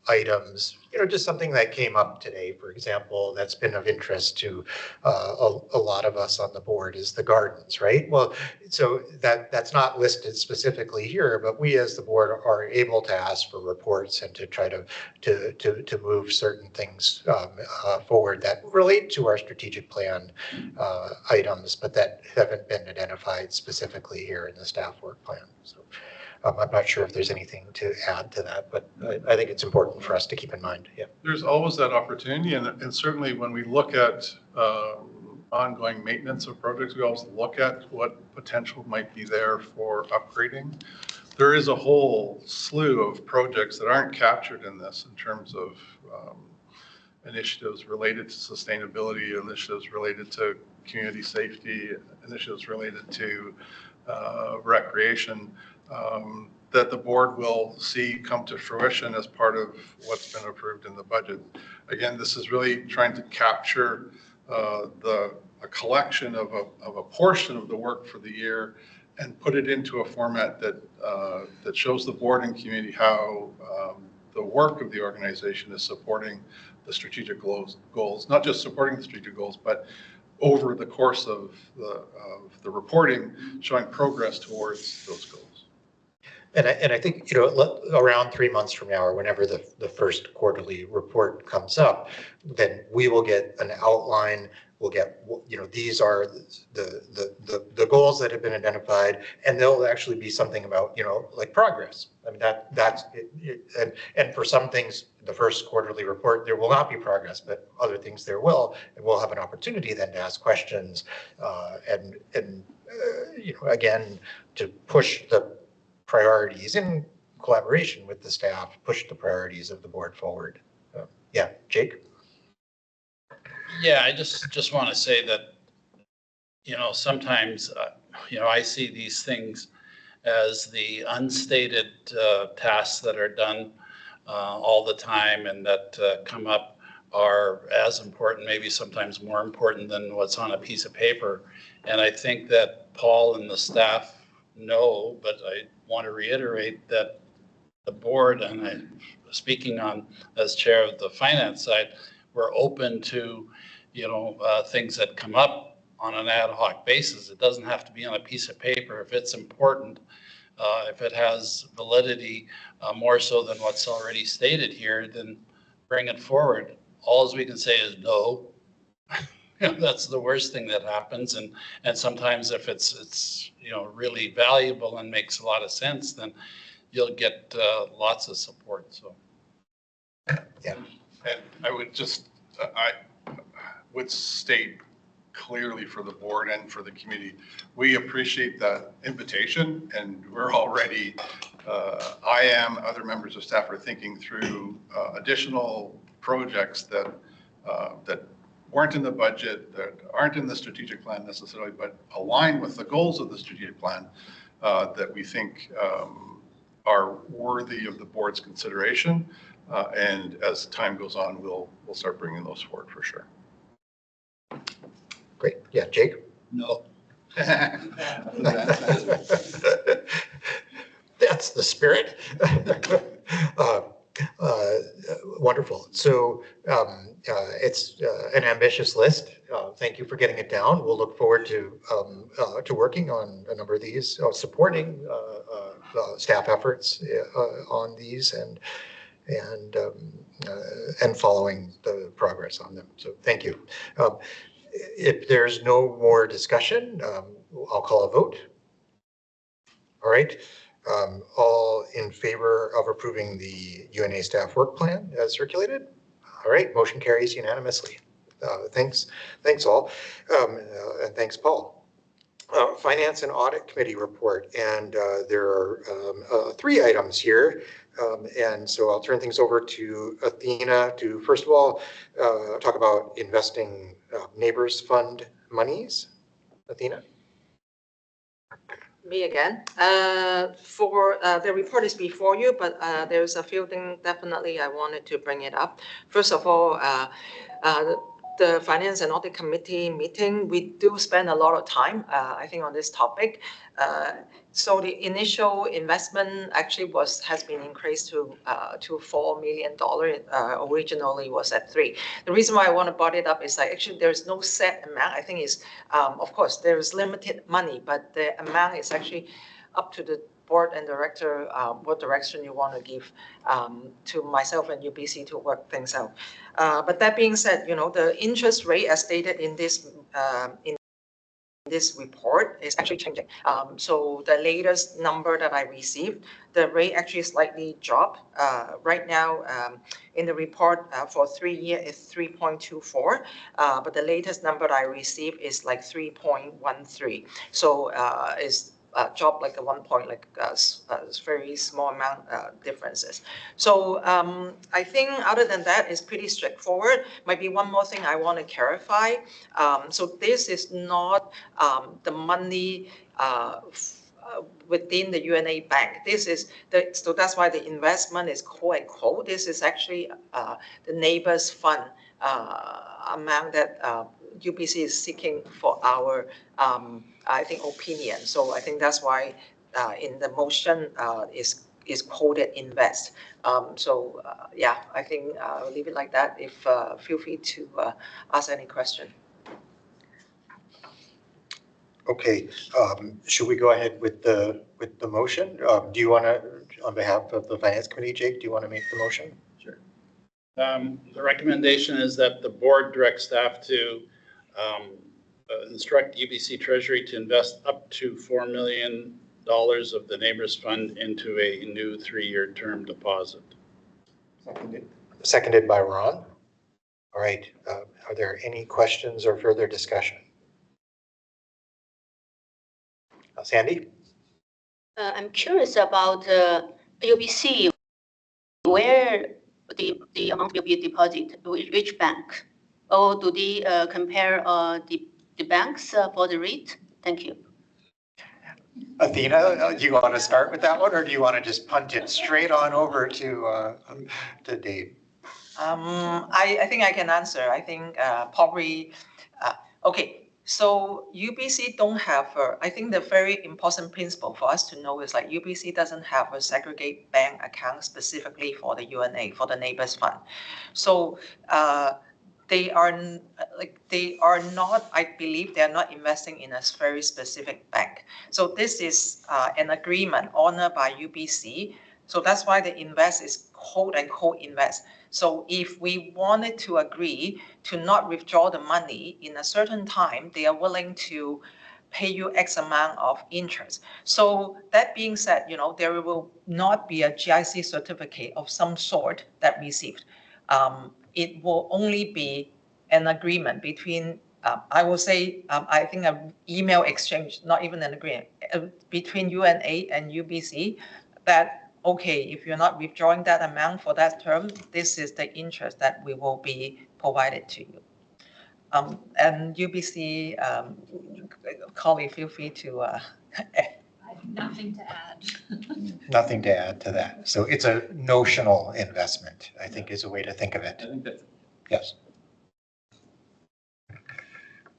items, just something that came up today, for example, that's been of interest to a lot of us on the board is the gardens, right? Well, so that's not listed specifically here, but we as the board are able to ask for reports and to try to move certain things forward that relate to our strategic plan items, but that haven't been identified specifically here in the staff work plan. So I'm not sure if there's anything to add to that, but I think it's important for us to keep in mind. Yeah. There's always that opportunity, and certainly when we look at ongoing maintenance of projects, we always look at what potential might be there for upgrading. There is a whole slew of projects that aren't captured in this in terms of initiatives related to sustainability, initiatives related to community safety, initiatives related to recreation, that the board will see come to fruition as part of what's been approved in the budget. Again, this is really trying to capture the a collection of a portion of the work for the year and put it into a format that that shows the board and community how the work of the organization is supporting the strategic goals, not just supporting the strategic goals, but over the course of the reporting, showing progress towards those goals. And I think, you know, around 3 months from now, or whenever the first quarterly report comes up, then we will get an outline. We'll get, you know, these are the goals that have been identified, and there'll actually be something about, you know, like progress. I mean, that's it, and for some things, the first quarterly report, there will not be progress, but other things there will, and we'll have an opportunity then to ask questions, and you know, again, to push the priorities in collaboration with the staff, push the priorities of the board forward. Yeah, Jake? Yeah, I just want to say that, you know, sometimes, you know, I see these things as the unstated tasks that are done all the time and that come up are as important, maybe sometimes more important than what's on a piece of paper. And I think that Paul and the staff know, but I want to reiterate that the board, and I, speaking on as chair of the finance side, we're open to, you know, things that come up on an ad hoc basis. It doesn't have to be on a piece of paper. If it's important, if it has validity, more so than what's already stated here, then bring it forward. All we can say is no. You know, that's the worst thing that happens. And sometimes if it's you know, really valuable and makes a lot of sense, then you'll get lots of support. So yeah, and I would just I would state clearly for the board and for the community, we appreciate that invitation, and we're already other members of staff are thinking through additional projects that that weren't in the budget, that aren't in the strategic plan necessarily, but align with the goals of the strategic plan that we think are worthy of the board's consideration. And as time goes on, we'll start bringing those forward for sure. Great. Yeah, Jake? no. That's the spirit. Wonderful. So it's an ambitious list. Thank you for getting it down. We'll look forward to working on a number of these, supporting staff efforts on these, and following the progress on them. So thank you. If there's no more discussion, I'll call a vote. All right. All in favor of approving the UNA staff work plan as circulated? All right, motion carries unanimously. Thanks all, and thanks, Paul. Finance and Audit Committee report, and there are 3 items here, and so I'll turn things over to Athena to first of all talk about investing Neighbors Fund monies. Athena? Me again. For the report is before you, but there's a few things definitely I wanted to bring it up. First of all, the Finance and Audit Committee meeting, we do spend a lot of time, I think, on this topic. So the initial investment actually has been increased to $4 million. Originally was at 3. The reason why I want to bring it up is that actually there's no set amount. I think it's, of course, there is limited money, but the amount is actually up to the board and director, what direction you want to give to myself and UBC to work things out. But that being said, you know, the interest rate as stated in this report is actually changing. So the latest number that I received, the rate actually slightly dropped. Right now, in the report for 3 year is 3.24, but the latest number that I received is like 3.13. So it's dropped like a 1 point, like very small amount differences. So I think other than that, it's pretty straightforward. Might be one more thing I want to clarify. So this is not the money within the UNA Bank. This is so that's why the investment is quote unquote. This is actually the Neighbors Fund amount that UBC is seeking for our, I think, opinion. So I think that's why in the motion is quoted invest. Yeah, I think I'll leave it like that. If feel free to ask any question. Okay, should we go ahead with the motion? Do you want to, on behalf of the Finance Committee, Jake, do you want to make the motion? Sure. The recommendation is that the board directs staff to instruct UBC Treasury to invest up to $4 million of the Neighbors Fund into a new 3-year term deposit. Seconded by Ron. All right, are there any questions or further discussion? Sandy? I'm curious about UBC, where the amount will be deposited, which bank? Or do they compare the banks for the rate? Thank you. Athena, do you want to start with that one, or do you want to just punt it straight on over to Dave? I think I can answer. I think probably, okay. So UBC don't have, I think the very important principle for us to know is like UBC doesn't have a segregate bank account specifically for the UNA, for the Neighbors Fund. So they are not, I believe they are not investing in a very specific bank. So this is an agreement honored by UBC. So that's why the invest is quote unquote invest. So if we wanted to agree to not withdraw the money in a certain time, they are willing to pay you X amount of interest. So that being said, there will not be a GIC certificate of some sort that received. It will only be an agreement between, I will say, I think an email exchange, not even an agreement, between UNA and UBC that, okay, if you're not withdrawing that amount for that term, this is the interest that we will be provided to you. And UBC colleague, feel free to. I have nothing to add. Nothing to add to that. So it's a notional investment, I think is a way to think of it. I think that's. Yes.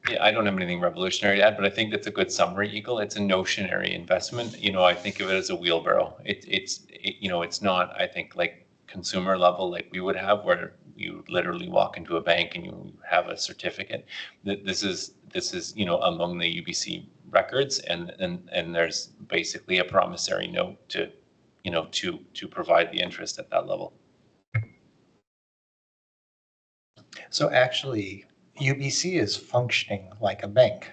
Yeah, I don't have anything revolutionary to add, but I think that's a good summary, Eagle. It's a notionary investment. I think of it as a wheelbarrow. It's not, I think, like consumer level like we would have, where you literally walk into a bank and you have a certificate. This is among the UBC records, and there's basically a promissory note to provide the interest at that level. So actually, UBC is functioning like a bank.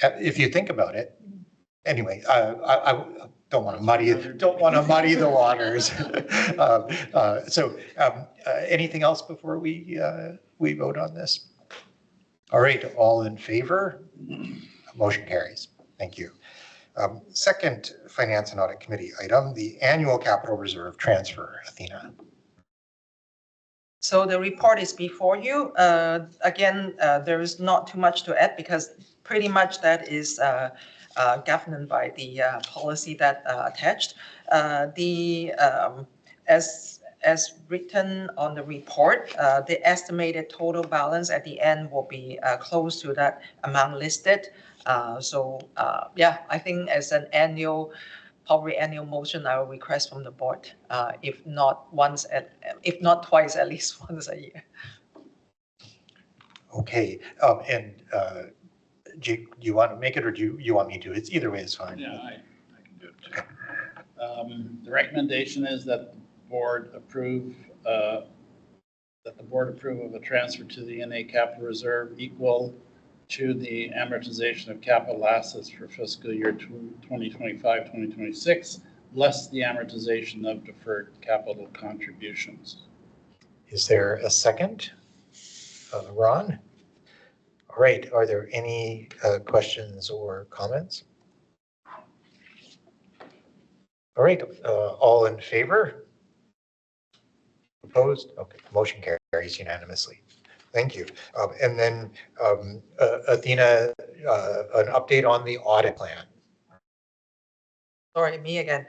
If you think about it. Anyway, I don't want to muddy the waters. Anything else before we vote on this? All right, all in favor? Motion carries. Thank you. Second Finance and Audit Committee item, the annual capital reserve transfer. Athena. So the report is before you. Again, there is not too much to add because pretty much that is governed by the policy that attached. As written on the report, the estimated total balance at the end will be close to that amount listed. Yeah, I think as an annual motion, I will request from the board, if not twice, at least once a year. Okay, Jake, do you want to make it, or do you want me to? It's either way is fine. Yeah, I can do it too. Okay. The recommendation is that the board approve of a transfer to the NA capital reserve equal to the amortization of capital assets for fiscal year 2025-2026, less the amortization of deferred capital contributions. Is there a second? Ron? All right, are there any questions or comments? All right, all in favor? Opposed? Okay, motion carries unanimously. Thank you. And then Athena, an update on the audit plan. Sorry, me again.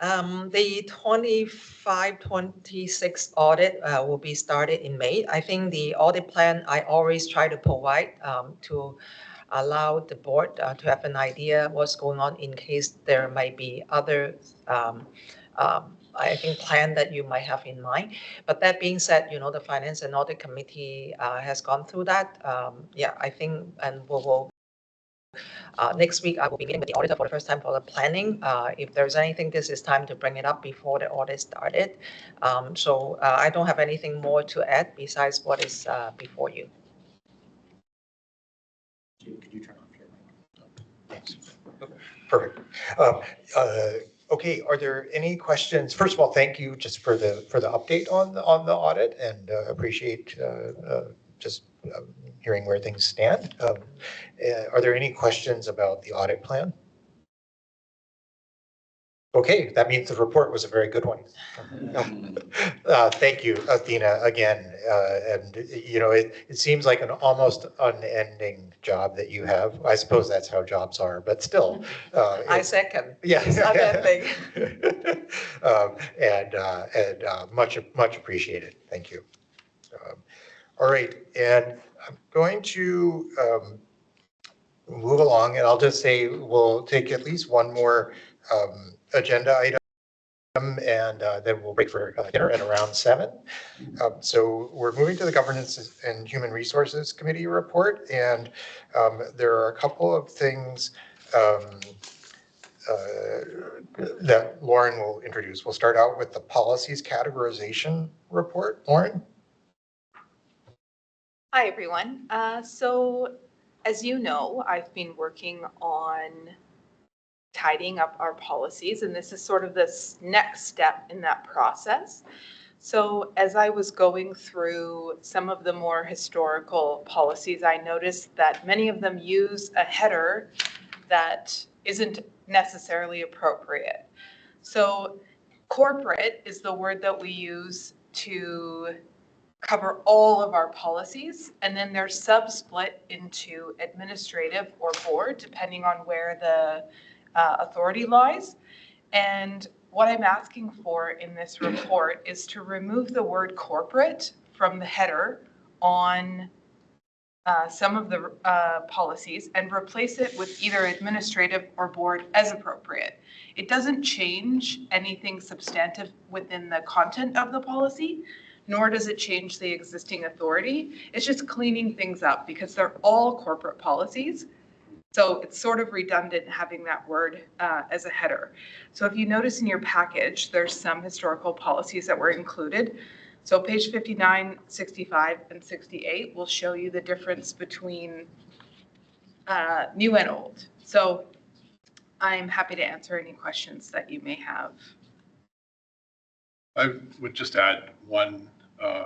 The 25-26 audit will be started in May. I think the audit plan I always try to provide to allow the board to have an idea what's going on in case there might be other I think plan that you might have in mind. But that being said, the Finance and Audit Committee has gone through that. Yeah, I think, and we will next week, I will be meeting with the auditor for the first time for the planning. If there's anything, this is time to bring it up before the audit started. So I don't have anything more to add besides what is before you. Could you turn off your mic? Thanks. Perfect. Okay, are there any questions? First of all, thank you just for the update on the audit, and appreciate just hearing where things stand. Are there any questions about the audit plan? Okay, that means the report was a very good one. Thank you, Athena, again. And it seems like an almost unending job that you have. I suppose that's how jobs are, but still. I second. Yeah. It's unending. Much appreciated. Thank you. All right, and I'm going to move along, and I'll just say we'll take at least one more agenda item, and then we'll break for dinner at around 7. So we're moving to the Governance and Human Resources Committee report, and there are a couple of things that Lauren will introduce. We'll start out with the policies categorization report. Lauren? Hi, everyone. So as you know, I've been working on tidying up our policies, and this is sort of this next step in that process. So as I was going through some of the more historical policies, I noticed that many of them use a header that isn't necessarily appropriate. So corporate is the word that we use to cover all of our policies, and then they're sub-split into administrative or board, depending on where the authority lies. And what I'm asking for in this report is to remove the word corporate from the header on some of the policies and replace it with either administrative or board as appropriate. It doesn't change anything substantive within the content of the policy, nor does it change the existing authority. It's just cleaning things up because they're all corporate policies. So it's sort of redundant having that word as a header. So if you notice in your package, there's some historical policies that were included. So page 59, 65, and 68 will show you the difference between new and old. So I'm happy to answer any questions that you may have. I would just add one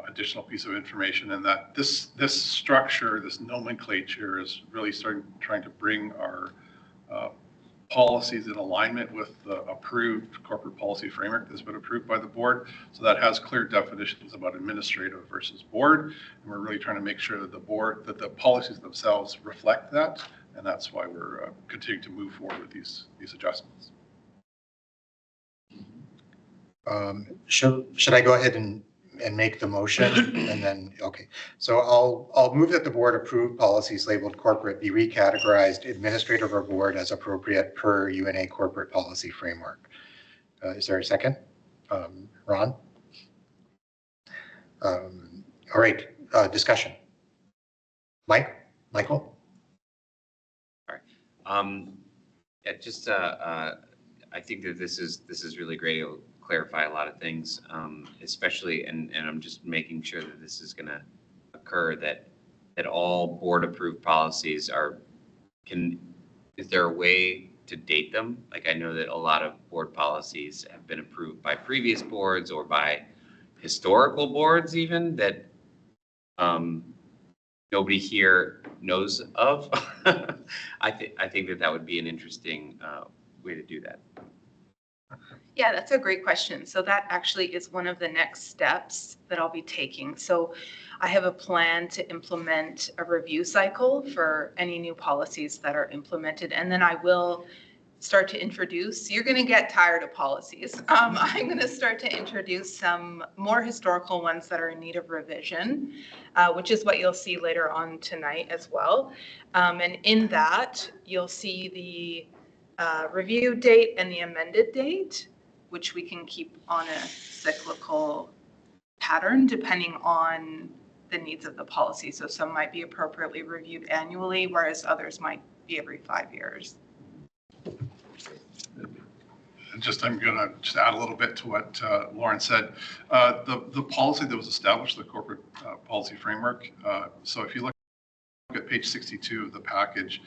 additional piece of information, in that this structure, this nomenclature, is really trying to bring our policies in alignment with the approved corporate policy framework that's been approved by the board. So that has clear definitions about administrative versus board, and we're really trying to make sure that the policies themselves reflect that, and that's why we're continuing to move forward with these adjustments. Should I go ahead and make the motion? And then, okay. So I'll move that the board approve policies labeled corporate be recategorized administrative or board as appropriate per UNA corporate policy framework. Is there a second? Ron? All right, discussion. Michael? All right. Yeah, just I think that this is really great. It'll clarify a lot of things, especially, and I'm just making sure that this is going to occur, that all board approved policies is there a way to date them? Like, I know that a lot of board policies have been approved by previous boards or by historical boards even that nobody here knows of. I think that would be an interesting way to do that. Yeah, that's a great question. So that actually is one of the next steps that I'll be taking. So I have a plan to implement a review cycle for any new policies that are implemented, and then I will start to introduce, you're going to get tired of policies. I'm going to start to introduce some more historical ones that are in need of revision, which is what you'll see later on tonight as well. And in that, you'll see the review date and the amended date, which we can keep on a cyclical pattern depending on the needs of the policy. So some might be appropriately reviewed annually, whereas others might be every 5 years. I'm going to just add a little bit to what Lauren said. The policy that was established, the corporate policy framework. So if you look at page 62 of the package,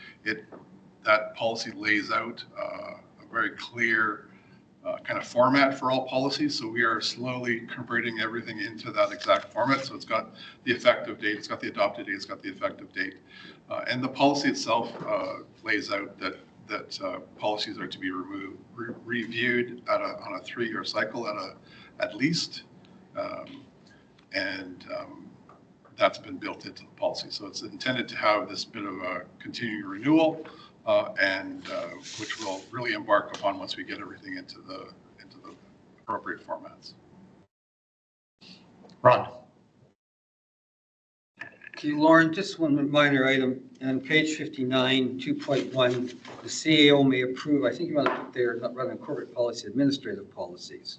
that policy lays out a very clear kind of format for all policies. So we are slowly converting everything into that exact format. So it's got the effective date, it's got the adopted date, it's got the effective date. And the policy itself lays out that policies are to be reviewed on a 3-year cycle at least. That's been built into the policy. So it's intended to have this bit of a continuing renewal which we'll really embark upon once we get everything into the appropriate formats. Ron. Okay, Lauren, just one minor item. On page 59, 2.1, the CAO may approve, I think you want to put there, rather than corporate policy, administrative policies.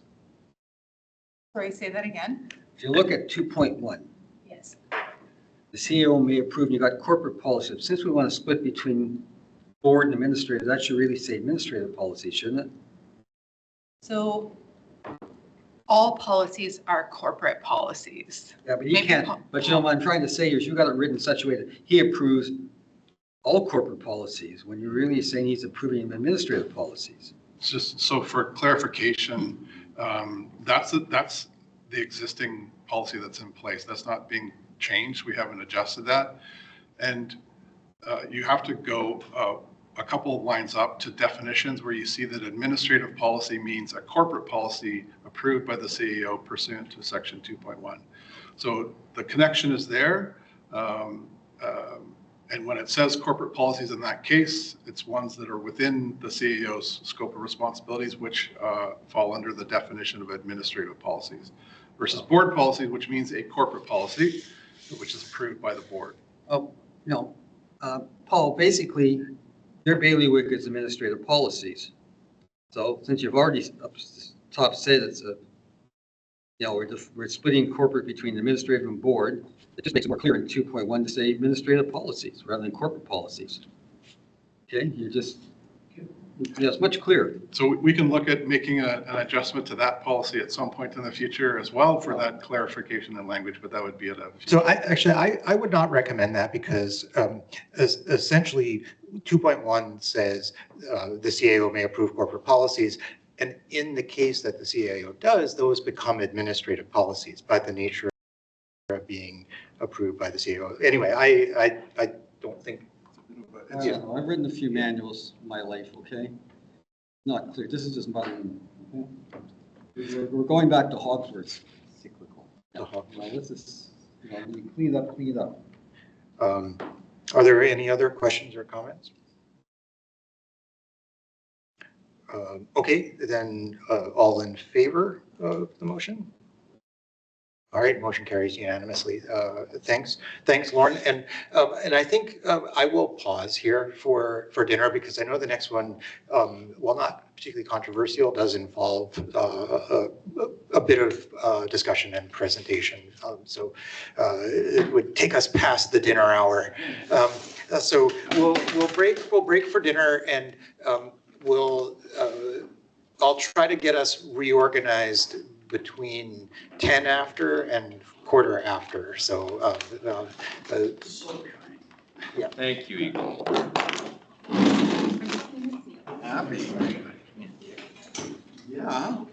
Sorry, say that again. If you look at 2.1, Yes. the CAO may approve, and you got corporate policy. Since we want to split between board and administrative, that should really say administrative policy, shouldn't it? So all policies are corporate policies. Yeah, but you can't, but you know what I'm trying to say is you got it written in such a way that he approves all corporate policies when you're really saying he's approving administrative policies. It's just so for clarification, that's the existing policy that's in place. That's not being changed. We haven't adjusted that. And you have to go a couple of lines up to definitions where you see that administrative policy means a corporate policy approved by the CEO pursuant to section 2.1. So the connection is there. And when it says corporate policies in that case, it's ones that are within the CEO's scope of responsibilities, which fall under the definition of administrative policies versus board policies, which means a corporate policy, which is approved by the board. Oh, no. Paul, basically, their bailiwick is administrative policies. So since you've already up top said it's we're splitting corporate between administrative and board, it just makes it more clear in 2.1 to say administrative policies rather than corporate policies. Okay, it's much clearer. So we can look at making an adjustment to that policy at some point in the future as well for that clarification in language, but that would be at a future. So I would not recommend that because essentially 2.1 says the CAO may approve corporate policies. And in the case that the CAO does, those become administrative policies by the nature of being approved by the CAO. Anyway, I don't think. I've written a few manuals in my life, okay? Not clear. This is just mine. We're going back to Hogsworth's cyclical. Let's just clean it up. Are there any other questions or comments? Okay, then all in favor of the motion? All right, motion carries unanimously. Thanks, Lauren. And I think I will pause here for dinner because I know the next one, while not particularly controversial, does involve a bit of discussion and presentation. So it would take us past the dinner hour. So we'll break for dinner, and I'll try to get us reorganized between 10 after and quarter after. So, yeah. Thank you, Eagle. Happy. Yeah.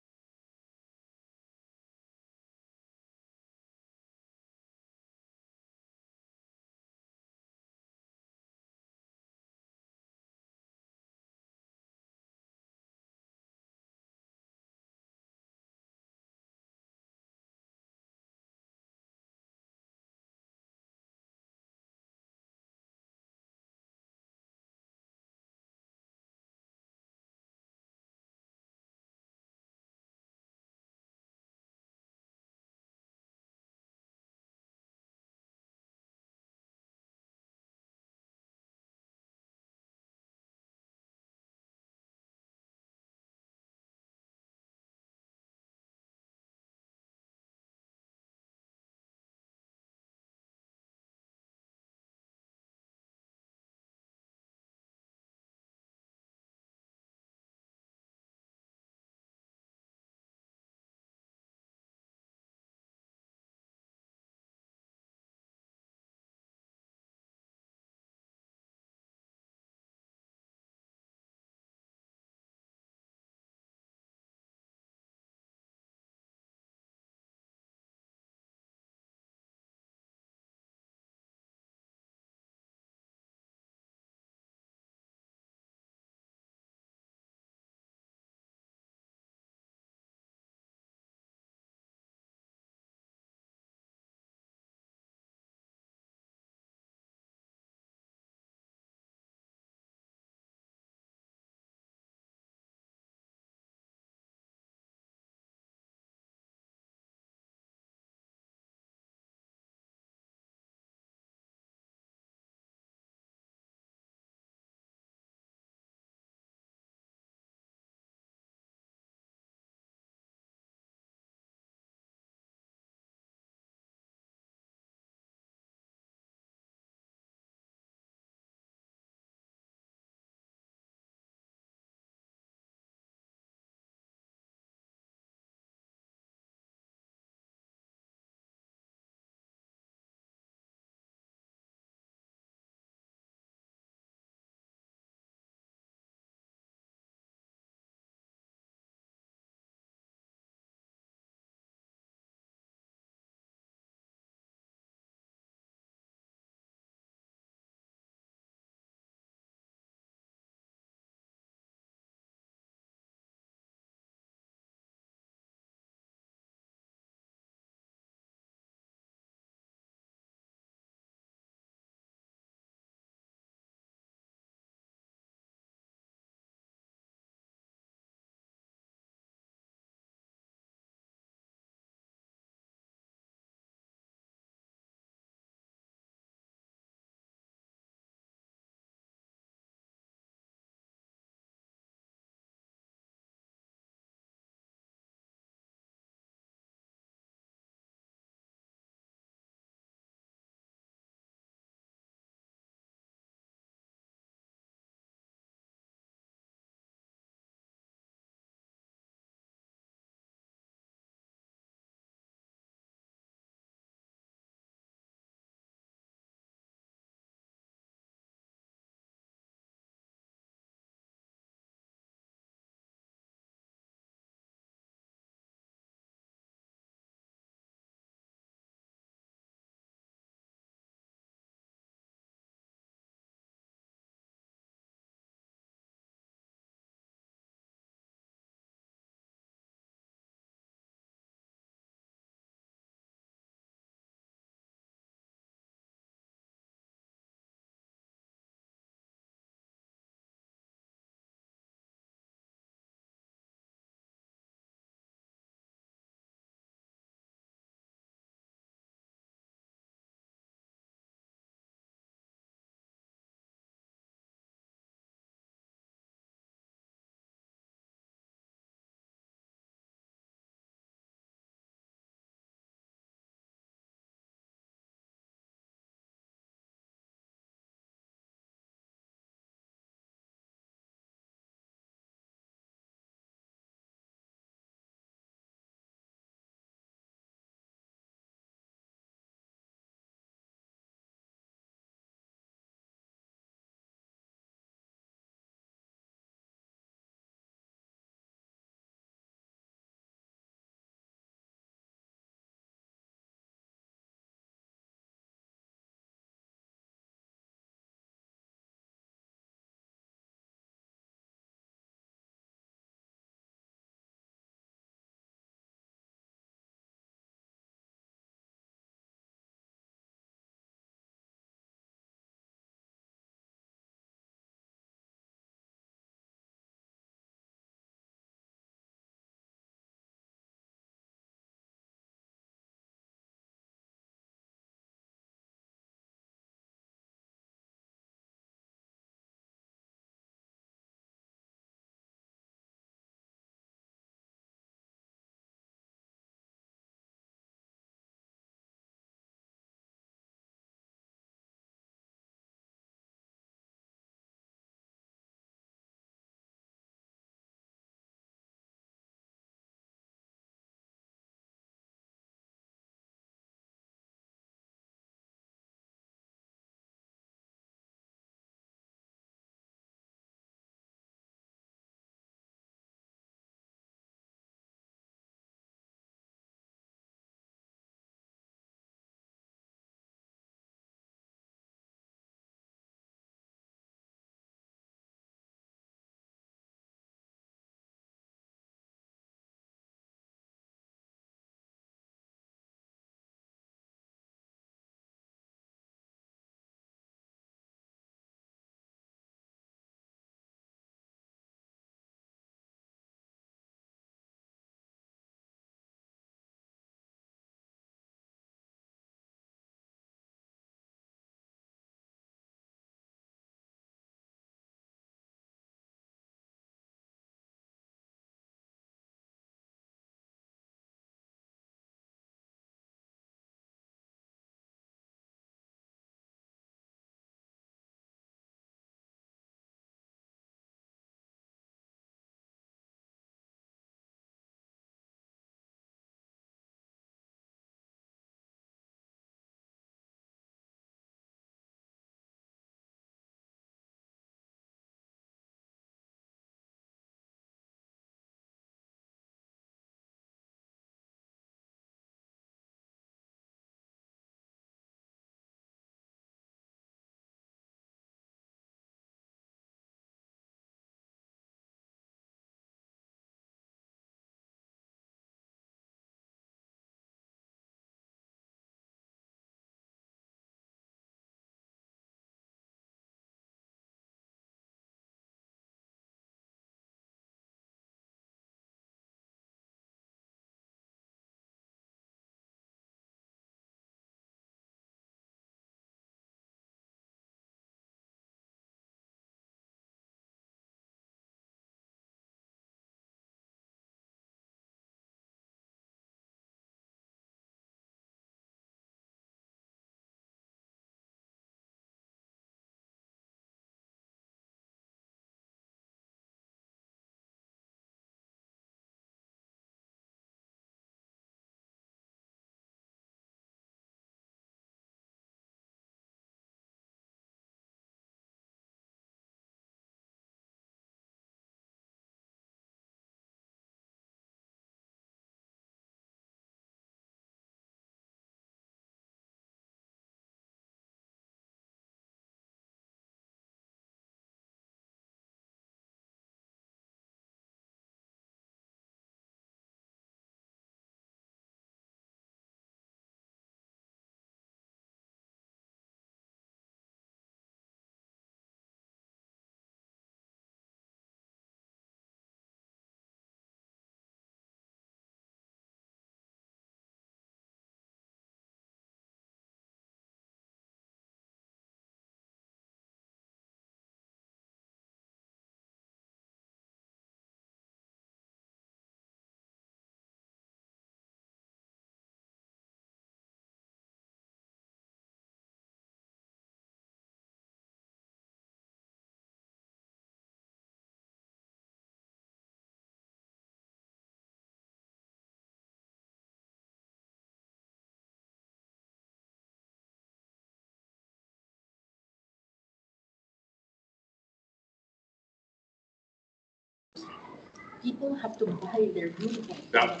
people have to buy their uniform. Yeah.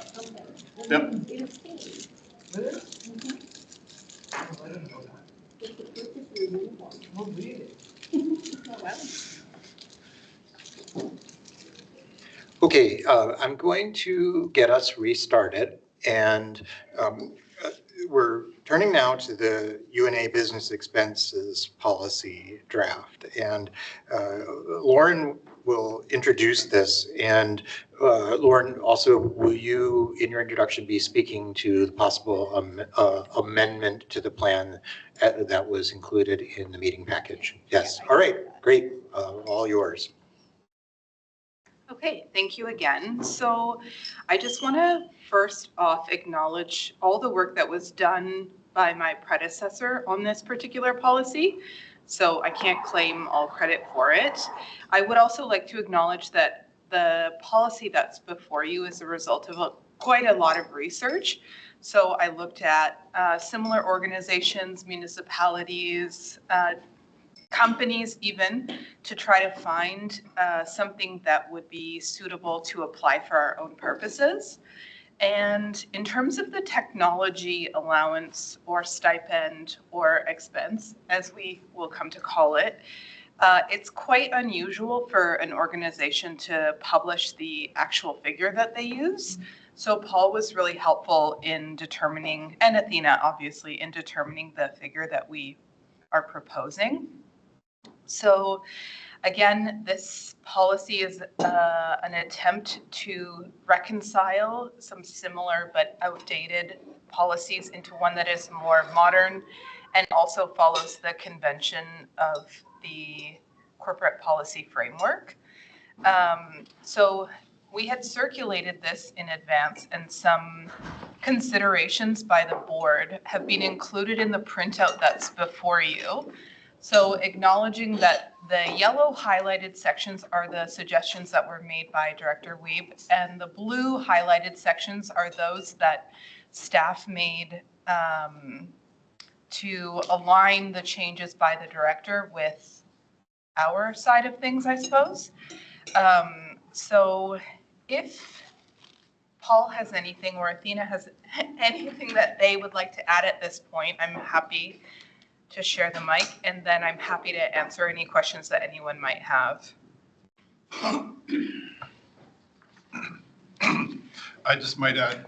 Yep. It is paid. Really? Mhm. Oh, I didn't know that. It's to purchase your uniform. Oh, really? Oh, well. Okay, I'm going to get us restarted, and we're turning now to the UNA business expenses policy draft. And Lauren will introduce this. And Lauren, also, will you, in your introduction, be speaking to the possible amendment to the plan that was included in the meeting package? Yes. All right, great. All yours. Okay, thank you again. So I just want to first off acknowledge all the work that was done by my predecessor on this particular policy. So I can't claim all credit for it. I would also like to acknowledge that the policy that's before you is a result of quite a lot of research. So I looked at similar organizations, municipalities, companies even, to try to find something that would be suitable to apply for our own purposes. And in terms of the technology allowance or stipend or expense, as we will come to call it, it's quite unusual for an organization to publish the actual figure that they use. So Paul was really helpful in determining, and Athena obviously, in determining the figure that we are proposing. So again, this policy is an attempt to reconcile some similar but outdated policies into one that is more modern and also follows the convention of the corporate policy framework. So we had circulated this in advance, and some considerations by the board have been included in the printout that's before you. So acknowledging that the yellow highlighted sections are the suggestions that were made by Director Wiebe, and the blue highlighted sections are those that staff made to align the changes by the director with our side of things, I suppose. So if Paul has anything or Athena has anything that they would like to add at this point, I'm happy to share the mic, and then I'm happy to answer any questions that anyone might have. I just might add,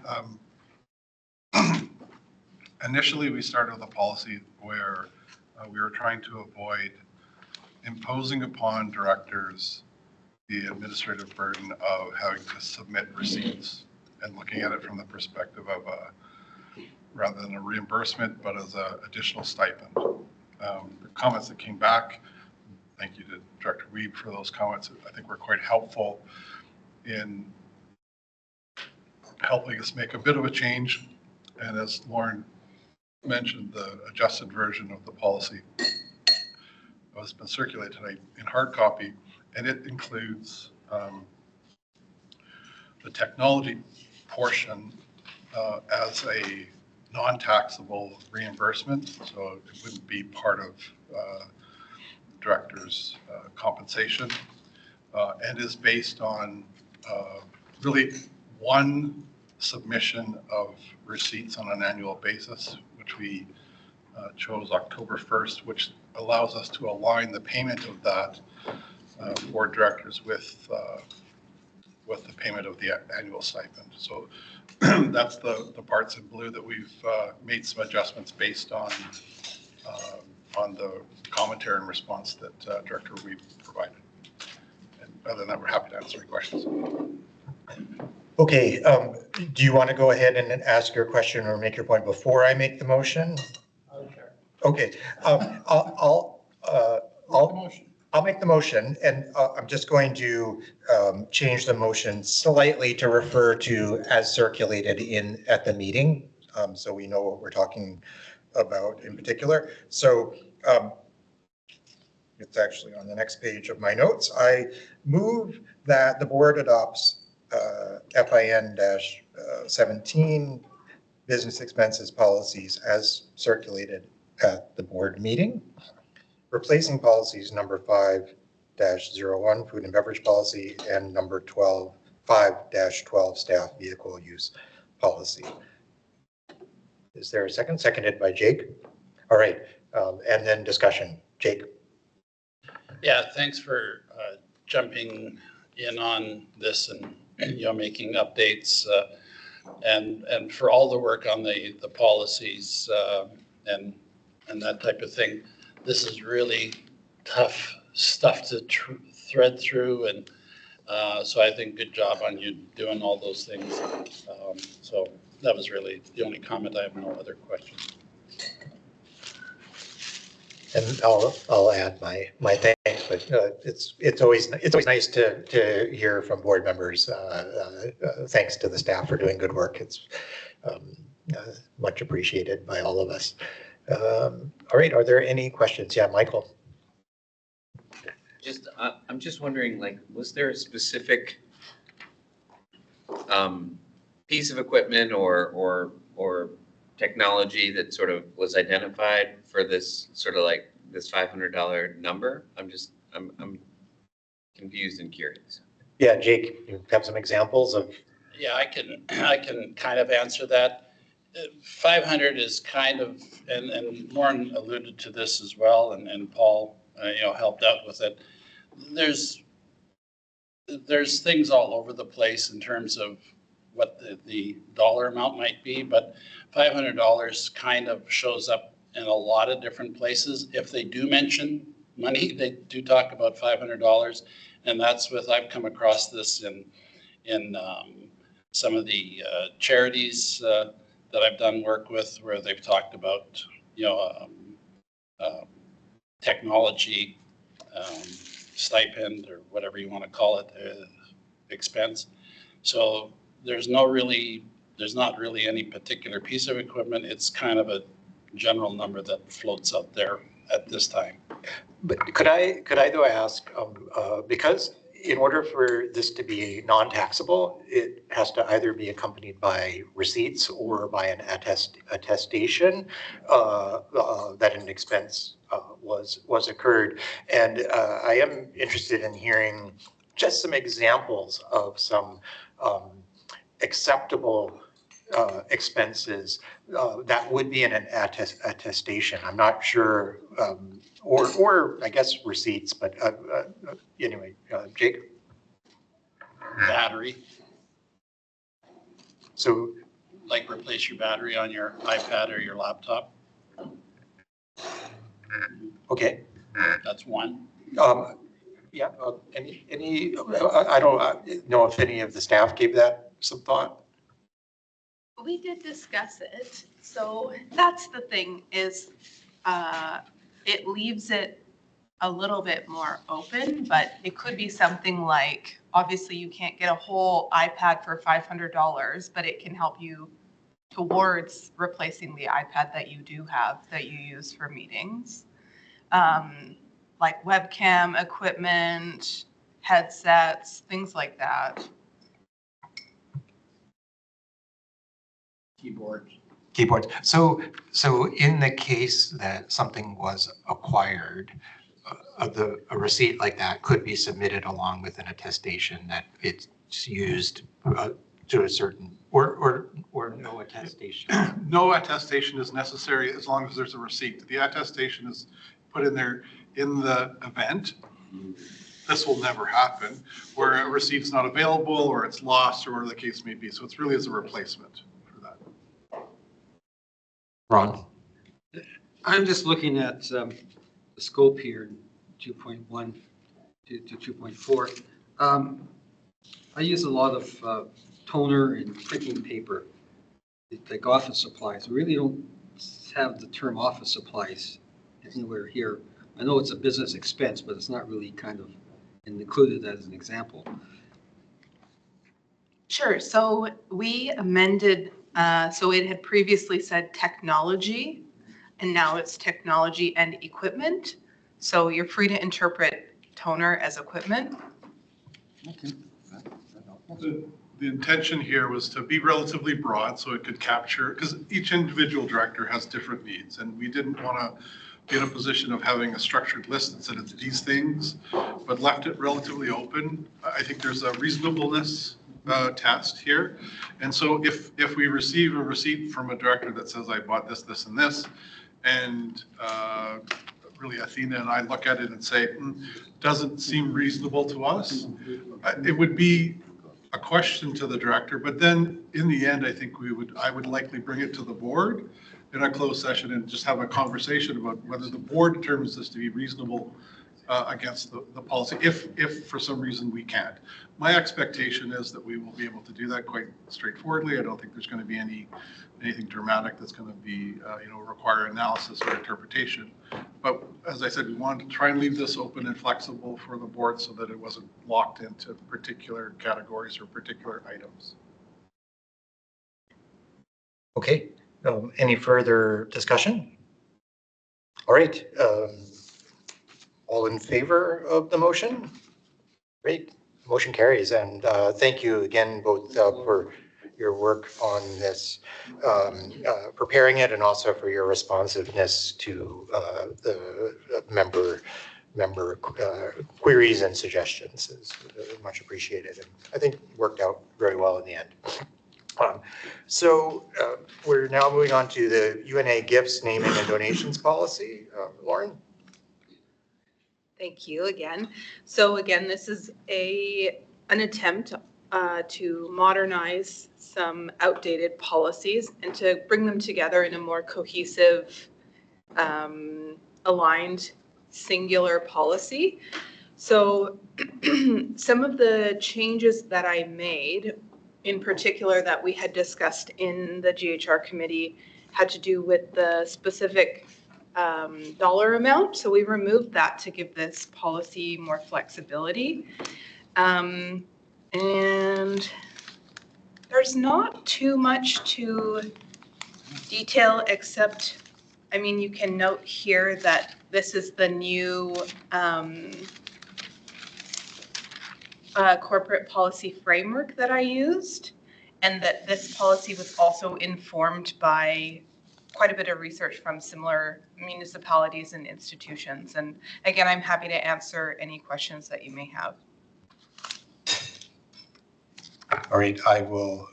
initially we started with a policy where we were trying to avoid imposing upon directors the administrative burden of having to submit receipts and looking at it from the perspective of rather than a reimbursement, but as an additional stipend. The comments that came back, thank you to Director Wiebe for those comments, I think were quite helpful in helping us make a bit of a change. And as Lauren mentioned, the adjusted version of the policy has been circulated tonight in hard copy, and it includes the technology portion as a non-taxable reimbursement, so it wouldn't be part of director's compensation, and is based on really one submission of receipts on an annual basis, which we chose October 1st, which allows us to align the payment of that for directors with the payment of the annual stipend. So that's the parts in blue that we've made some adjustments based on the commentary and response that Director Wiebe provided. And other than that, we're happy to answer any questions. Okay, do you want to go ahead and ask your question or make your point before I make the motion? Sure. Okay, I'll make the motion, and I'm just going to change the motion slightly to refer to as circulated at the meeting, so we know what we're talking about in particular. So it's actually on the next page of my notes. I move that the board adopts FIN-17 business expenses policies as circulated at the board meeting, replacing policies number 5-01 food and beverage policy and number 12 5-12 staff vehicle use policy. Is there a second? Seconded by Jake. All right, and then discussion. Jake. Yeah, thanks for jumping in on this and making updates and for all the work on the policies and that type of thing. This is really tough stuff to thread through, and so I think good job on you doing all those things. So that was really the only comment. I have no other questions. And I'll add my thanks, but it's always nice to hear from board members. Thanks to the staff for doing good work. It's much appreciated by all of us. All right, are there any questions? Yeah, Michael. Just, I'm just wondering, like, was there a specific piece of equipment or technology that sort of was identified for this sort of like this $500 number? I'm confused and curious. Yeah, Jake, you have some examples of? Yeah, I can kind of answer that. 500 is kind of, and Lauren alluded to this as well, and Paul, helped out with it. There's things all over the place in terms of what the dollar amount might be, but $500 kind of shows up in a lot of different places. If they do mention money, they do talk about $500, and that's I've come across this in some of the charities that I've done work with, where they've talked about technology stipend or whatever you want to call it, expense. So there's not really any particular piece of equipment. It's kind of a general number that floats out there at this time. But could I though ask, because in order for this to be non-taxable, it has to either be accompanied by receipts or by an attestation that an expense was occurred. And I am interested in hearing just some examples of some acceptable expenses that would be in an attestation. I'm not sure, or I guess receipts, but anyway, Jake? Battery. So, like replace your battery on your iPad or your laptop. Okay. That's one. Yeah, any, I don't know if any of the staff gave that some thought. We did discuss it. So that's the thing is it leaves it a little bit more open, but it could be something like, obviously you can't get a whole iPad for $500, but it can help you towards replacing the iPad that you do have that you use for meetings. Like webcam equipment, headsets, things like that. Keyboards. So in the case that something was acquired, a receipt like that could be submitted along with an attestation that it's used to a certain, or no attestation. No attestation is necessary as long as there's a receipt. The attestation is put in there in the event. This will never happen, where a receipt's not available or it's lost or whatever the case may be. So it's really as a replacement for that. Ron? I'm just looking at the scope here, 2.1 to 2.4. I use a lot of toner and printing paper, like office supplies. We really don't have the term office supplies anywhere here. I know it's a business expense, but it's not really kind of included as an example. Sure. So we amended, so it had previously said technology, and now it's technology and equipment. So you're free to interpret toner as equipment. Okay. The intention here was to be relatively broad so it could capture, because each individual director has different needs, and we didn't want to be in a position of having a structured list that said it's these things, but left it relatively open. I think there's a reasonableness test here. And so if we receive a receipt from a director that says, I bought this, this, and this, and really Athena and I look at it and say, doesn't seem reasonable to us, it would be a question to the director. But then in the end, I think I would likely bring it to the board in a closed session and just have a conversation about whether the board determines this to be reasonable against the policy, if for some reason we can't. My expectation is that we will be able to do that quite straightforwardly. I don't think there's going to be anything dramatic that's going to be, require analysis or interpretation. But as I said, we wanted to try and leave this open and flexible for the board so that it wasn't locked into particular categories or particular items. Okay, any further discussion? All right, all in favor of the motion? Great, motion carries. And thank you again, both for your work on this, preparing it, and also for your responsiveness to the member queries and suggestions. Is much appreciated, and I think it worked out very well in the end. So we're now moving on to the UNA gifts, naming, and donations policy. Lauren? Thank you again. So again, this is an attempt to modernize some outdated policies and to bring them together in a more cohesive, aligned, singular policy. So some of the changes that I made, in particular that we had discussed in the GHR committee, had to do with the specific dollar amount. So we removed that to give this policy more flexibility. And there's not too much to detail except, I mean, you can note here that this is the new corporate policy framework that I used, and that this policy was also informed by quite a bit of research from similar municipalities and institutions. And again, I'm happy to answer any questions that you may have. All right, I will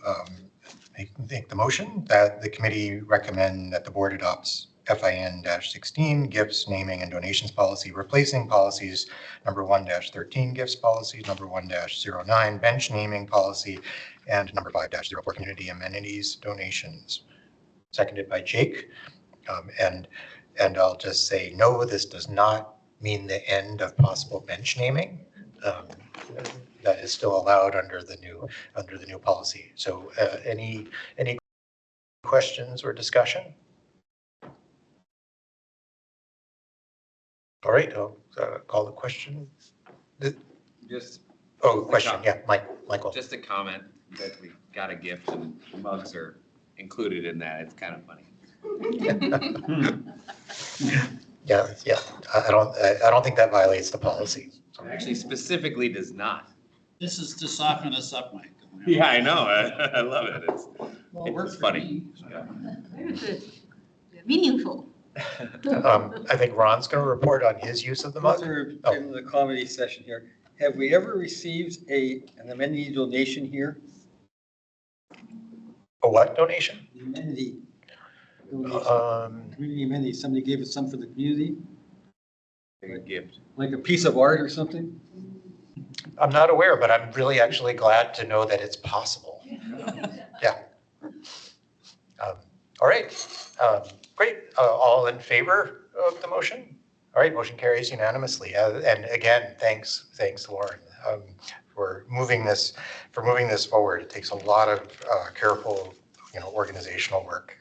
make the motion that the committee recommend that the board adopts FIN-16 gifts, naming, and donations policy, replacing policies number 1-13 gifts policy, number 1-09 bench naming policy, and number 5-04 community amenities donations. Seconded by Jake. And I'll just say, no, this does not mean the end of possible bench naming. That is still allowed under the new policy. So any questions or discussion? All right, I'll call the question. Question, yeah, Michael. Just a comment that we got a gift and mugs are included in that. It's kind of funny. Yeah. I don't think that violates the policy. Actually, specifically does not. This is to soften us up, Mike. Yeah, I know. I love it. It's funny. It's meaningful. I think Ron's going to report on his use of the mug. In the comedy session here, have we ever received an amenity donation here? A what donation? The amenity. Community amenity. Somebody gave us some for the community. A gift. Like a piece of art or something? I'm not aware, but I'm really actually glad to know that it's possible. Yeah. All right. Great. All in favor of the motion? All right, motion carries unanimously. And again, thanks, Lauren, for moving this forward. It takes a lot of careful, organizational work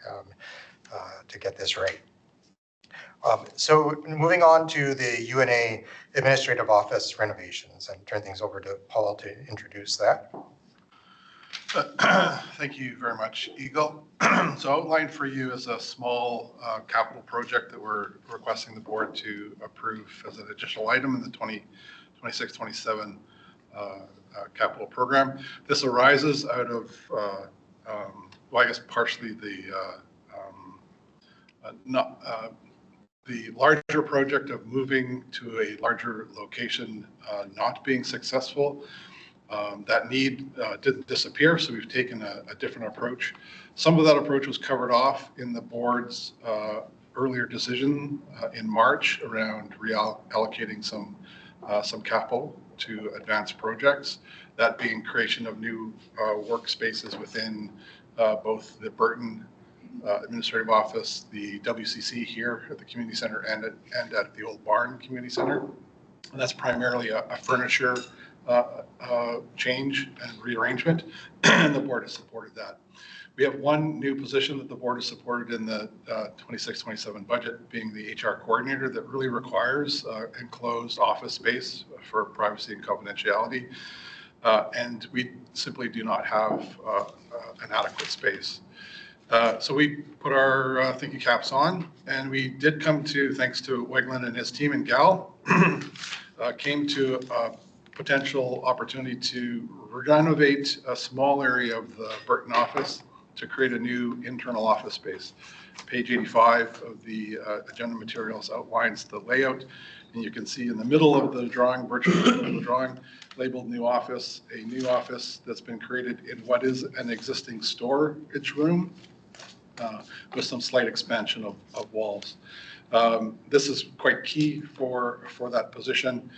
to get this right. So moving on to the UNA Administrative Office renovations, and turn things over to Paul to introduce that. Thank you very much, Eagle. So outlined for you is a small capital project that we're requesting the board to approve as an additional item in the 2026-27 capital program. This arises out of, I guess partially the larger project of moving to a larger location not being successful. That need didn't disappear, so we've taken a different approach. Some of that approach was covered off in the board's earlier decision in March around reallocating some capital to advanced projects, that being creation of new workspaces within both the Burton Administrative Office, the WCC here at the Community Centre, and at the Old Barn Community Centre. And that's primarily a furniture change and rearrangement, and the board has supported that. We have one new position that the board has supported in the 26-27 budget, being the HR coordinator, that really requires enclosed office space for privacy and confidentiality. And we simply do not have an adequate space. So we put our thinking caps on, and we did come to, thanks to Wegland and his team and Gal, came to a potential opportunity to renovate a small area of the Burton office to create a new internal office space. Page 85 of the agenda materials outlines the layout, and you can see in the middle of the drawing, virtual drawing, labeled new office, a new office that's been created in what is an existing storage room with some slight expansion of walls. This is quite key for that position.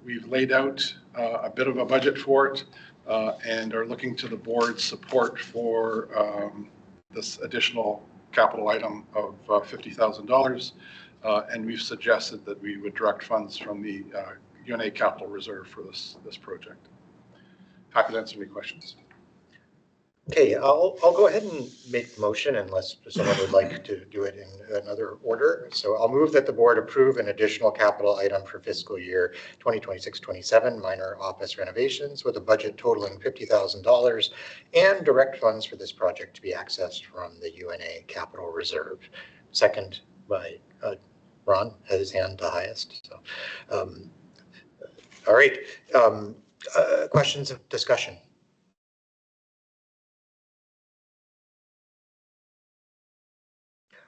We've laid out a bit of a budget for it and are looking to the board's support for this additional capital item of $50,000. And we've suggested that we would direct funds from the UNA Capital Reserve for this project. Happy to answer any questions. Okay, I'll go ahead and make the motion unless someone would like to do it in another order. So I'll move that the board approve an additional capital item for fiscal year 2026-27, minor office renovations, with a budget totaling $50,000 and direct funds for this project to be accessed from the UNA Capital Reserve. Second by Ron, had his hand the highest. So, all right, questions of discussion?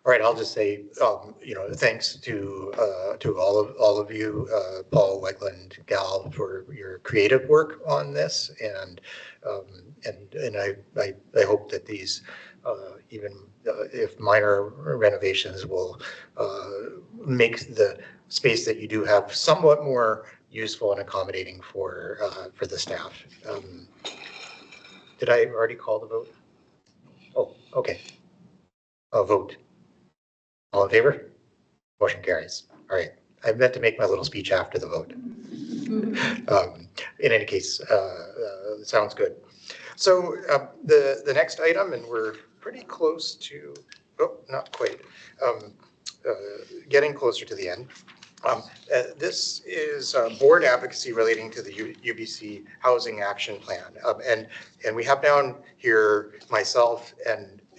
All right, I'll just say, thanks to all of you, Paul, Wegland, Gal, for your creative work on this, and I hope that these, even if minor renovations, will make the space that you do have somewhat more useful and accommodating for the staff. Did I already call the vote? Oh, okay. A vote. All in favor? Motion carries. All right. I meant to make my little speech after the vote. In any case, sounds good. So the next item, and we're pretty close to, oh, not quite, getting closer to the end. This is board advocacy relating to the UBC Housing Action Plan. And we have down here myself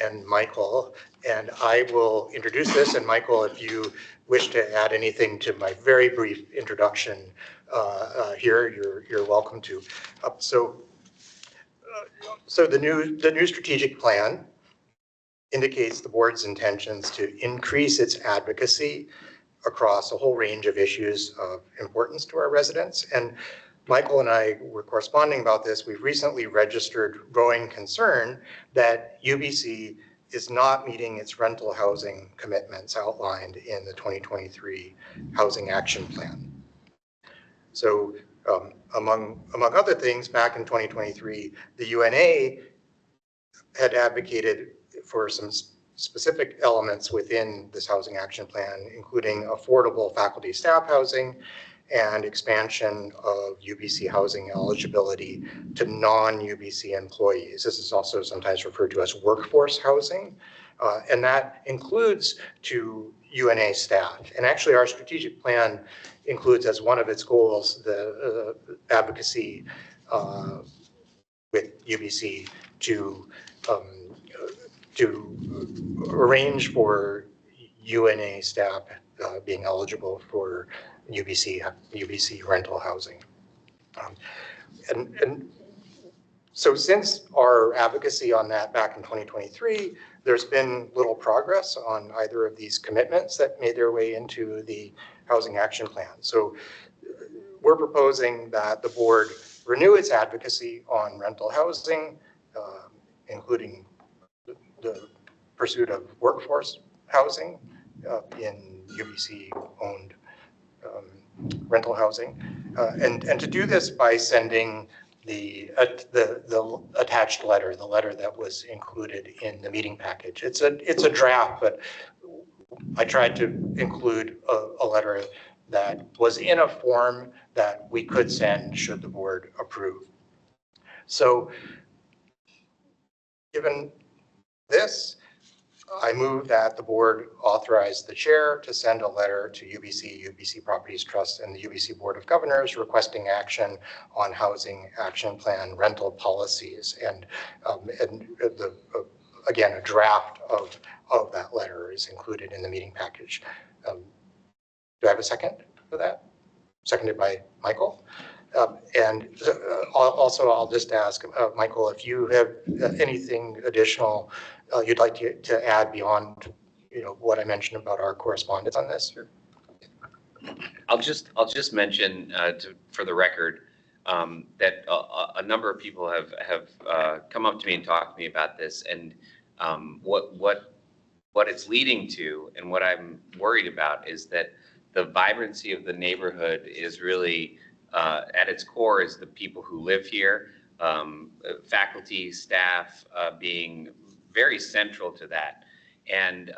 and Michael, and I will introduce this, and Michael, if you wish to add anything to my very brief introduction here, you're welcome to. So the new strategic plan indicates the board's intentions to increase its advocacy across a whole range of issues of importance to our residents. And Michael and I were corresponding about this. We've recently registered growing concern that UBC is not meeting its rental housing commitments outlined in the 2023 Housing Action Plan. So among other things, back in 2023, the UNA had advocated for some specific elements within this Housing Action Plan, including affordable faculty staff housing and expansion of UBC housing eligibility to non-UBC employees. This is also sometimes referred to as workforce housing, and that includes to UNA staff. And actually our strategic plan includes as one of its goals the advocacy with UBC to arrange for UNA staff being eligible for UBC rental housing. And so since our advocacy on that back in 2023, there's been little progress on either of these commitments that made their way into the Housing Action Plan. So we're proposing that the board renew its advocacy on rental housing, including the pursuit of workforce housing in UBC-owned rental housing, and to do this by sending the attached letter, the letter that was included in the meeting package. It's a draft, but I tried to include a letter that was in a form that we could send should the board approve. So given this, I move that the board authorize the chair to send a letter to UBC Properties Trust, and the UBC Board of Governors requesting action on housing action plan rental policies, and again, a draft of that letter is included in the meeting package. Do I have a second for that? Seconded by Michael. And also, I'll just ask Michael, if you have anything additional you'd like to add beyond, what I mentioned about our correspondence on this. Sure. I'll just mention for the record that a number of people have come up to me and talked to me about this, and what it's leading to, and what I'm worried about is that the vibrancy of the neighborhood is really at its core is the people who live here, faculty, staff being very central to that. And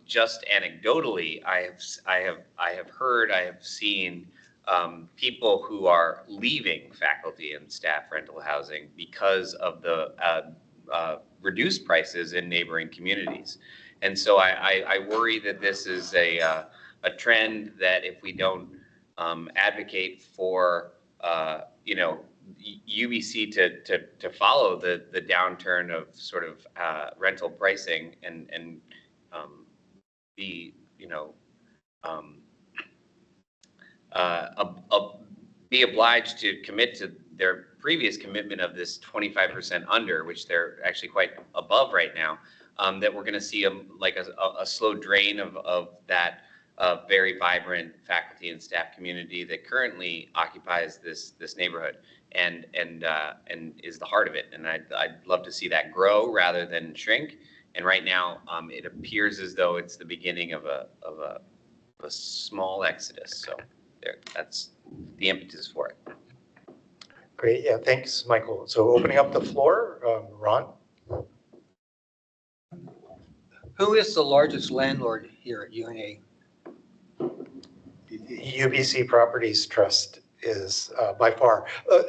just anecdotally, I have heard, I have seen people who are leaving faculty and staff rental housing because of the reduced prices in neighboring communities. And so I worry that this is a trend that if we don't advocate for UBC to follow the downturn of sort of rental pricing and be be obliged to commit to their previous commitment of this 25% under, which they're actually quite above right now, that we're going to see a slow drain of that very vibrant faculty and staff community that currently occupies this neighborhood and is the heart of it. And I'd love to see that grow rather than shrink. And right now, it appears as though it's the beginning of a small exodus. So that's the impetus for it. Great. Yeah. Thanks, Michael. So opening up the floor, Ron. Who is the largest landlord here at UNA? UBC Properties Trust is by far,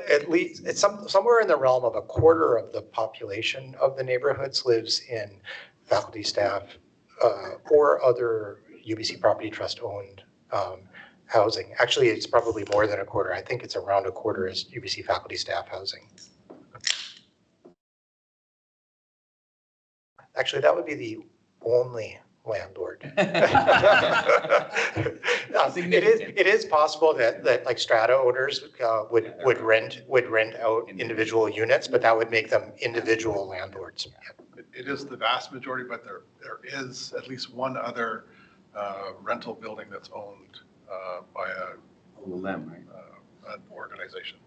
at least it's somewhere in the realm of a quarter of the population of the neighborhoods lives in faculty, staff, or other UBC Property Trust owned housing. Actually, it's probably more than a quarter. I think it's around a quarter is UBC faculty staff housing. Actually, that would be the only landlord. It is possible that like strata owners would rent out individual units, but that would make them individual landlords. It is the vast majority, but there is at least one other rental building that's owned by an organization,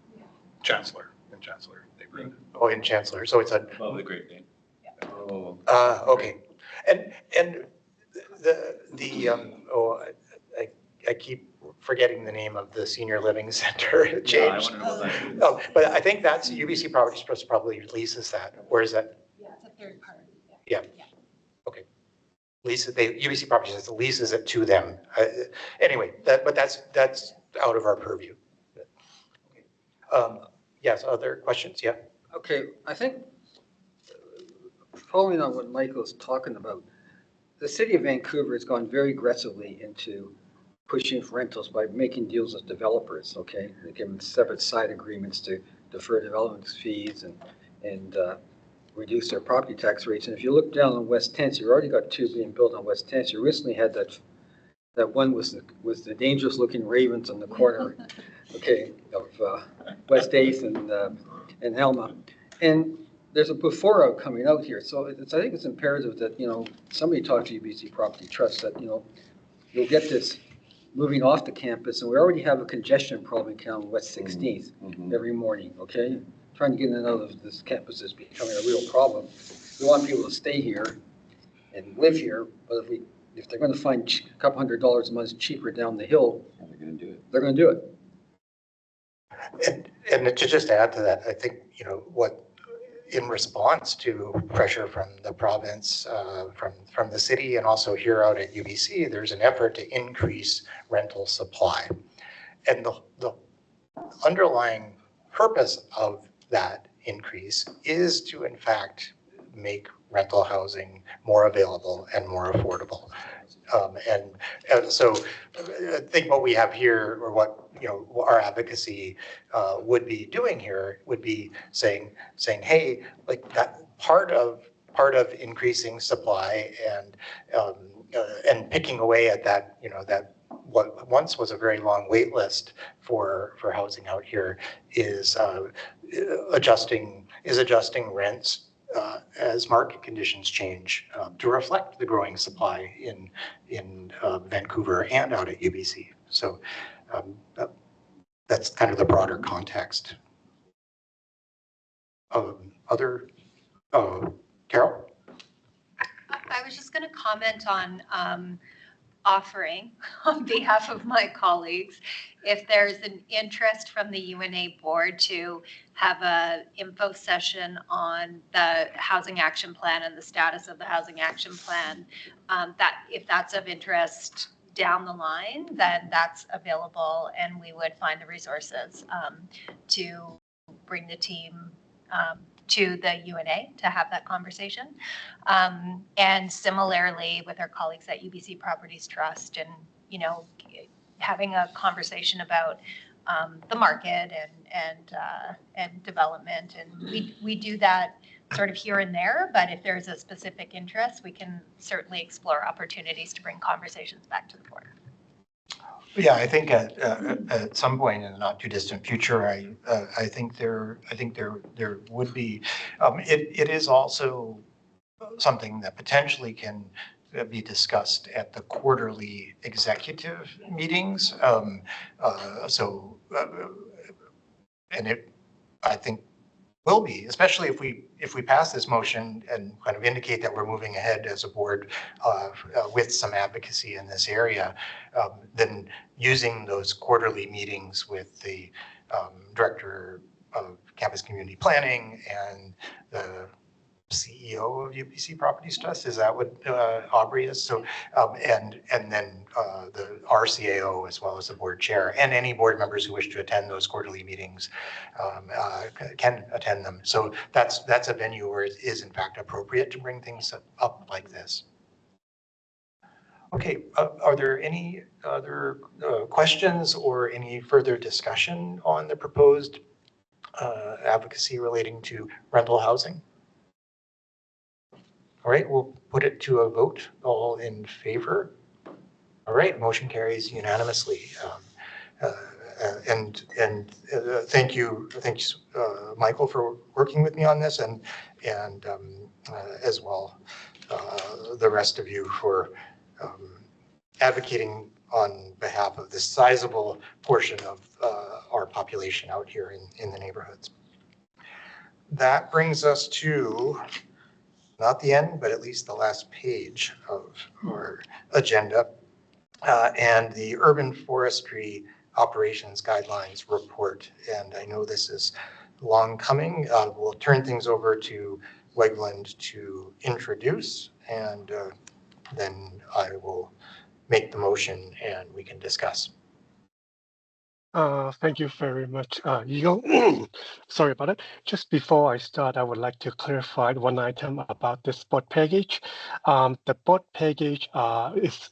Chancellor neighborhood. Oh, in Chancellor, so it's above the Great Dane. Oh. Okay, and I keep forgetting the name of the senior living center. It changed. Yeah, I want to know about that. Oh, but I think that's UBC Properties Trust probably leases that, or is that? Yeah, it's a third party. Yeah. Okay. UBC Properties leases it to them. Anyway, but that's out of our purview. Yes. Other questions? Yeah. Okay. I think following on what Michael's talking about, the city of Vancouver has gone very aggressively into pushing for rentals by making deals with developers. Okay, they give them separate side agreements to defer development fees and reduce their property tax rates. And if you look down on West 10th, you've already got two being built on West 10th. You recently had that one with the dangerous looking ravens on the corner, okay, of West 8th and Helma. And there's a before out coming out here. So I think it's imperative that, somebody talk to UBC Property Trust that, you'll get this moving off the campus, and we already have a congestion problem in on West 16th every morning, okay? Trying to get in and out of this campus is becoming a real problem. We want people to stay here and live here, but if they're gonna find a couple $100 a month cheaper down the hill, they're gonna do it. They're gonna do it. And to just add to that, I think, in response to pressure from the province, from the city, and also here out at UBC, there's an effort to increase rental supply. And the underlying purpose of that increase is to, in fact, make rental housing more available and more affordable. And so I think what we have here, or what our advocacy would be doing here, would be saying, hey, like that part of increasing supply and picking away at that, that what once was a very long wait list for housing out here is adjusting rents as market conditions change to reflect the growing supply in Vancouver and out at UBC. So that's kind of the broader context. Carol? I was just going to comment on offering on behalf of my colleagues, if there's an interest from the UNA board to have a info session on the housing action plan and the status of the housing action plan, that if that's of interest down the line, then that's available, and we would find the resources to bring the team to the UNA to have that conversation. And similarly with our colleagues at UBC Properties Trust, and having a conversation about the market and development. And we do that sort of here and there, but if there's a specific interest, we can certainly explore opportunities to bring conversations back to the board. Yeah, I think at some point in the not too distant future, I think there would be. It is also something that potentially can be discussed at the quarterly executive meetings. And it, I think, will be, especially if we pass this motion and kind of indicate that we're moving ahead as a board with some advocacy in this area, then using those quarterly meetings with the director of campus community planning and the CEO of UBC Properties Trust, is that what Aubrey is? So, and then the RCAO, as well as the board chair, and any board members who wish to attend those quarterly meetings can attend them. So that's a venue where it is in fact appropriate to bring things up like this. Okay, are there any other questions or any further discussion on the proposed advocacy relating to rental housing? All right, we'll put it to a vote. All in favor? All right, motion carries unanimously. Thank you, Michael, for working with me on this, and as well the rest of you for advocating on behalf of this sizable portion of our population out here in the neighborhoods. That brings us to not the end, but at least the last page of our agenda, and the Urban Forestry Operations Guidelines Report. And I know this is long coming. We'll turn things over to Wegland to introduce, and then I will make the motion and we can discuss. Thank you very much, Eagle. Sorry about it. Just before I start, I would like to clarify one item about this board package. The board package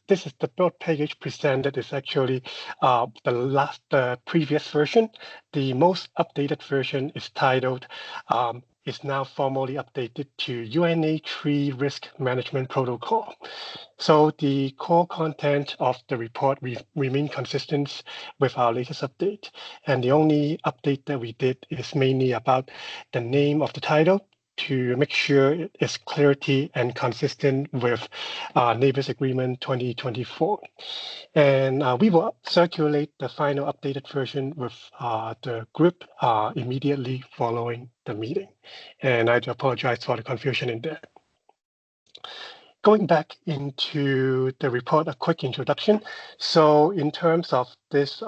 this is the board package presented is actually the previous version. The most updated version is titled is now formally updated to UNA Tree Risk Management Protocol. So the core content of the report remain consistent with our latest update. And the only update that we did is mainly about the name of the title to make sure it is clarity and consistent with Neighbors Agreement 2024. And we will circulate the final updated version with the group immediately following the meeting. And I do apologize for the confusion in there. Going back into the report, a quick introduction. So in terms of this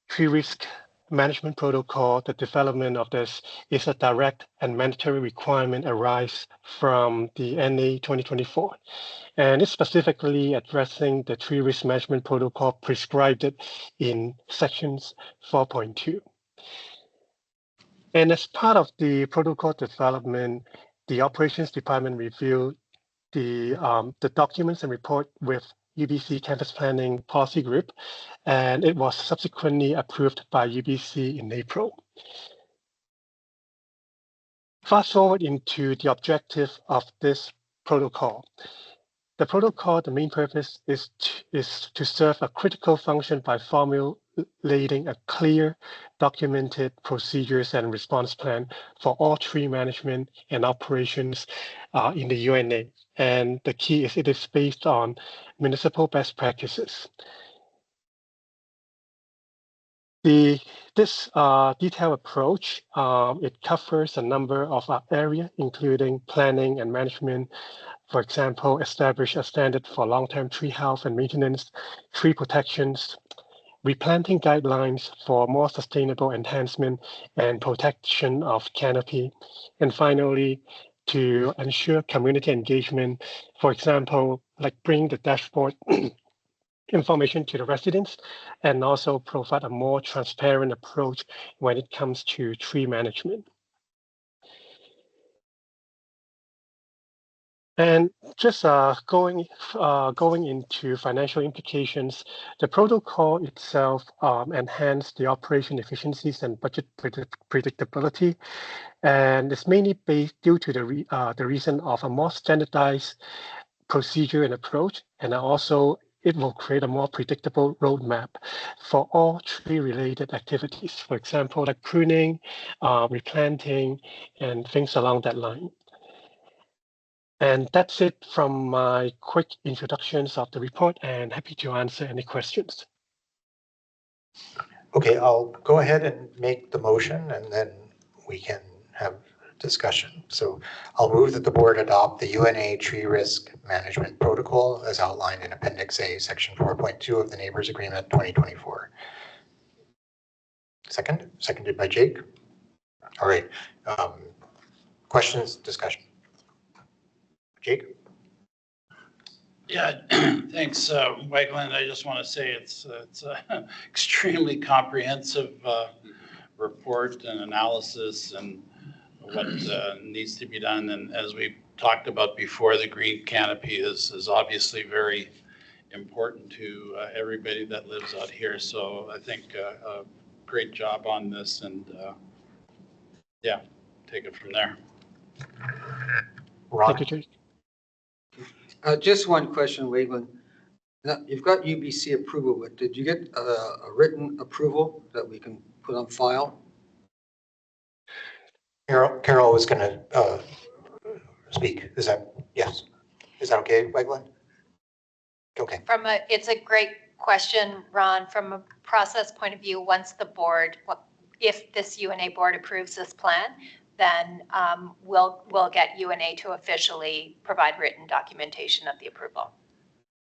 tree risk management protocol, the development of this is a direct and mandatory requirement arise from the NA 2024. And it's specifically addressing the tree risk management protocol prescribed in sections 4.2. And as part of the protocol development, the operations department reviewed the documents and report with UBC Campus Planning Policy Group, and it was subsequently approved by UBC in April. Fast forward into the objective of this protocol. The protocol, the main purpose is to serve a critical function by formulating a clear, documented procedures and response plan for all tree management and operations in the UNA. And the key is it is based on municipal best practices. This detailed approach, it covers a number of areas, including planning and management. For example, establish a standard for long-term tree health and maintenance, tree protections, replanting guidelines for more sustainable enhancement and protection of canopy, and finally, to ensure community engagement. For example, like bring the dashboard information to the residents and also provide a more transparent approach when it comes to tree management. And just going into financial implications, the protocol itself enhanced the operation efficiencies and budget predictability, and it's mainly based due to the reason of a more standardized procedure and approach, and also it will create a more predictable roadmap for all tree-related activities. For example, like pruning, replanting, and things along that line. And that's it from my quick introductions of the report, and happy to answer any questions. Okay, I'll go ahead and make the motion and then we can have discussion. So I'll move that the board adopt the UNA Tree Risk Management Protocol as outlined in Appendix A, Section 4.2 of the Neighbors Agreement 2024. Seconded by Jake. All right, questions, discussion. Jake? Yeah, thanks, Wegland. I just want to say it's an extremely comprehensive report and analysis and what needs to be done. And as we talked about before, the green canopy is obviously very important to everybody that lives out here. So I think a great job on this, and yeah, take it from there. Ron? Thank you, Jake. Just one question, Wayland. Now, you've got UBC approval, but did you get a written approval that we can put on file? Carol was going to speak. Is that, yes. Is that okay, Wegland? Okay. It's a great question, Ron. From a process point of view, once the board, if this UNA board approves this plan, then we'll get UNA to officially provide written documentation of the approval.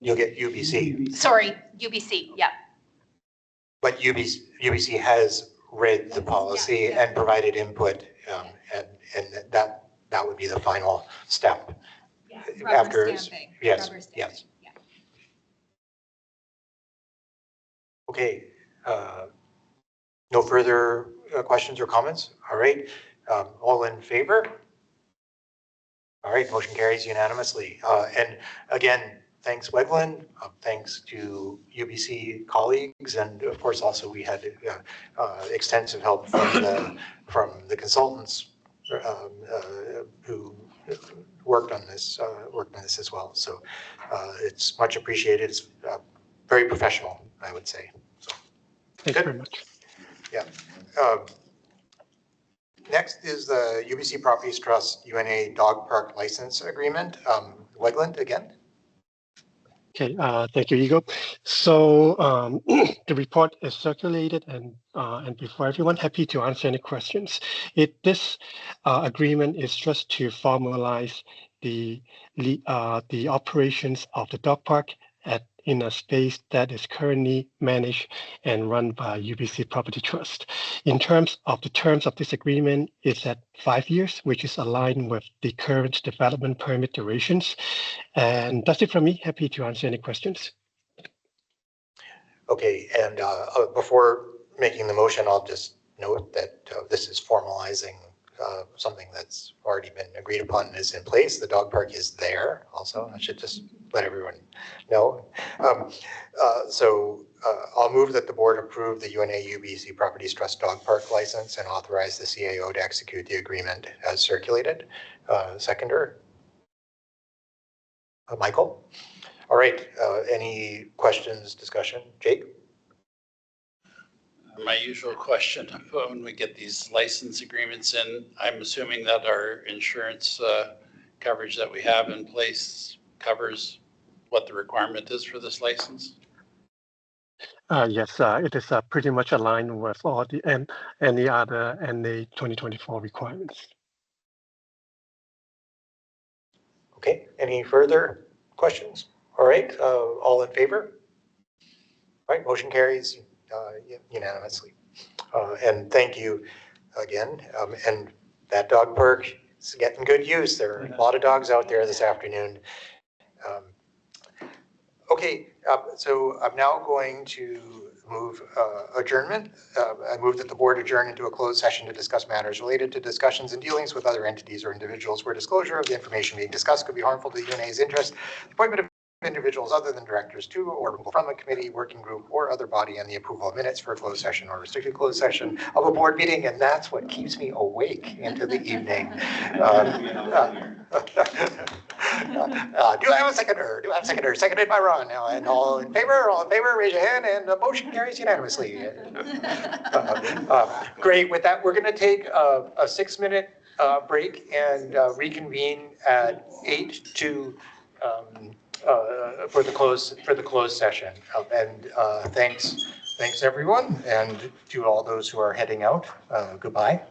You'll get UBC. Sorry, UBC, yeah. But UBC has read the policy and provided input, and that would be the final step. Yeah, after stamping. Yes, yes. Yeah. Okay. No further questions or comments? All right. All in favor? All right, motion carries unanimously. And again, thanks, Wegland. Thanks to UBC colleagues, and of course, also we had extensive help from the consultants who worked on this as well. So it's much appreciated. It's very professional, I would say. So, thank you very much. Yeah. Next is the UBC Properties Trust UNA Dog Park License Agreement. Wegland again. Okay, thank you, Eagle. So the report is circulated, and before everyone, happy to answer any questions. This agreement is just to formalize the operations of the dog park in a space that is currently managed and run by UBC Property Trust. In terms of the terms of this agreement, it's at 5 years, which is aligned with the current development permit durations. And that's it from me. Happy to answer any questions. Okay, and before making the motion, I'll just note that this is formalizing something that's already been agreed upon and is in place. The dog park is there also. I should just let everyone know. So I'll move that the board approve the UNA UBC Properties Trust Dog Park license and authorize the CAO to execute the agreement as circulated. Seconder? Michael? All right, any questions, discussion? Jake? My usual question, when we get these license agreements in, I'm assuming that our insurance coverage that we have in place covers what the requirement is for this license? Yes, it is pretty much aligned with all the any other NA 2024 requirements. Okay, any further questions? All right, all in favor? All right, motion carries unanimously. And thank you again. And that dog park is getting good use. There are a lot of dogs out there this afternoon. Okay, so I'm now going to move adjournment. I move that the board adjourn into a closed session to discuss matters related to discussions and dealings with other entities or individuals where disclosure of the information being discussed could be harmful to the UNA's interest. The appointment of individuals other than directors to or from a committee, working group, or other body, and the approval of minutes for a closed session or restricted closed session of a board meeting, and that's what keeps me awake into the evening. Do I have a seconder? Do I have a seconder? Seconded by Ron. Now, and all in favor, raise your hand, and the motion carries unanimously. Great. With that, we're going to take a 6-minute break and reconvene at 8 to for the closed session. And thanks everyone, and to all those who are heading out. Goodbye.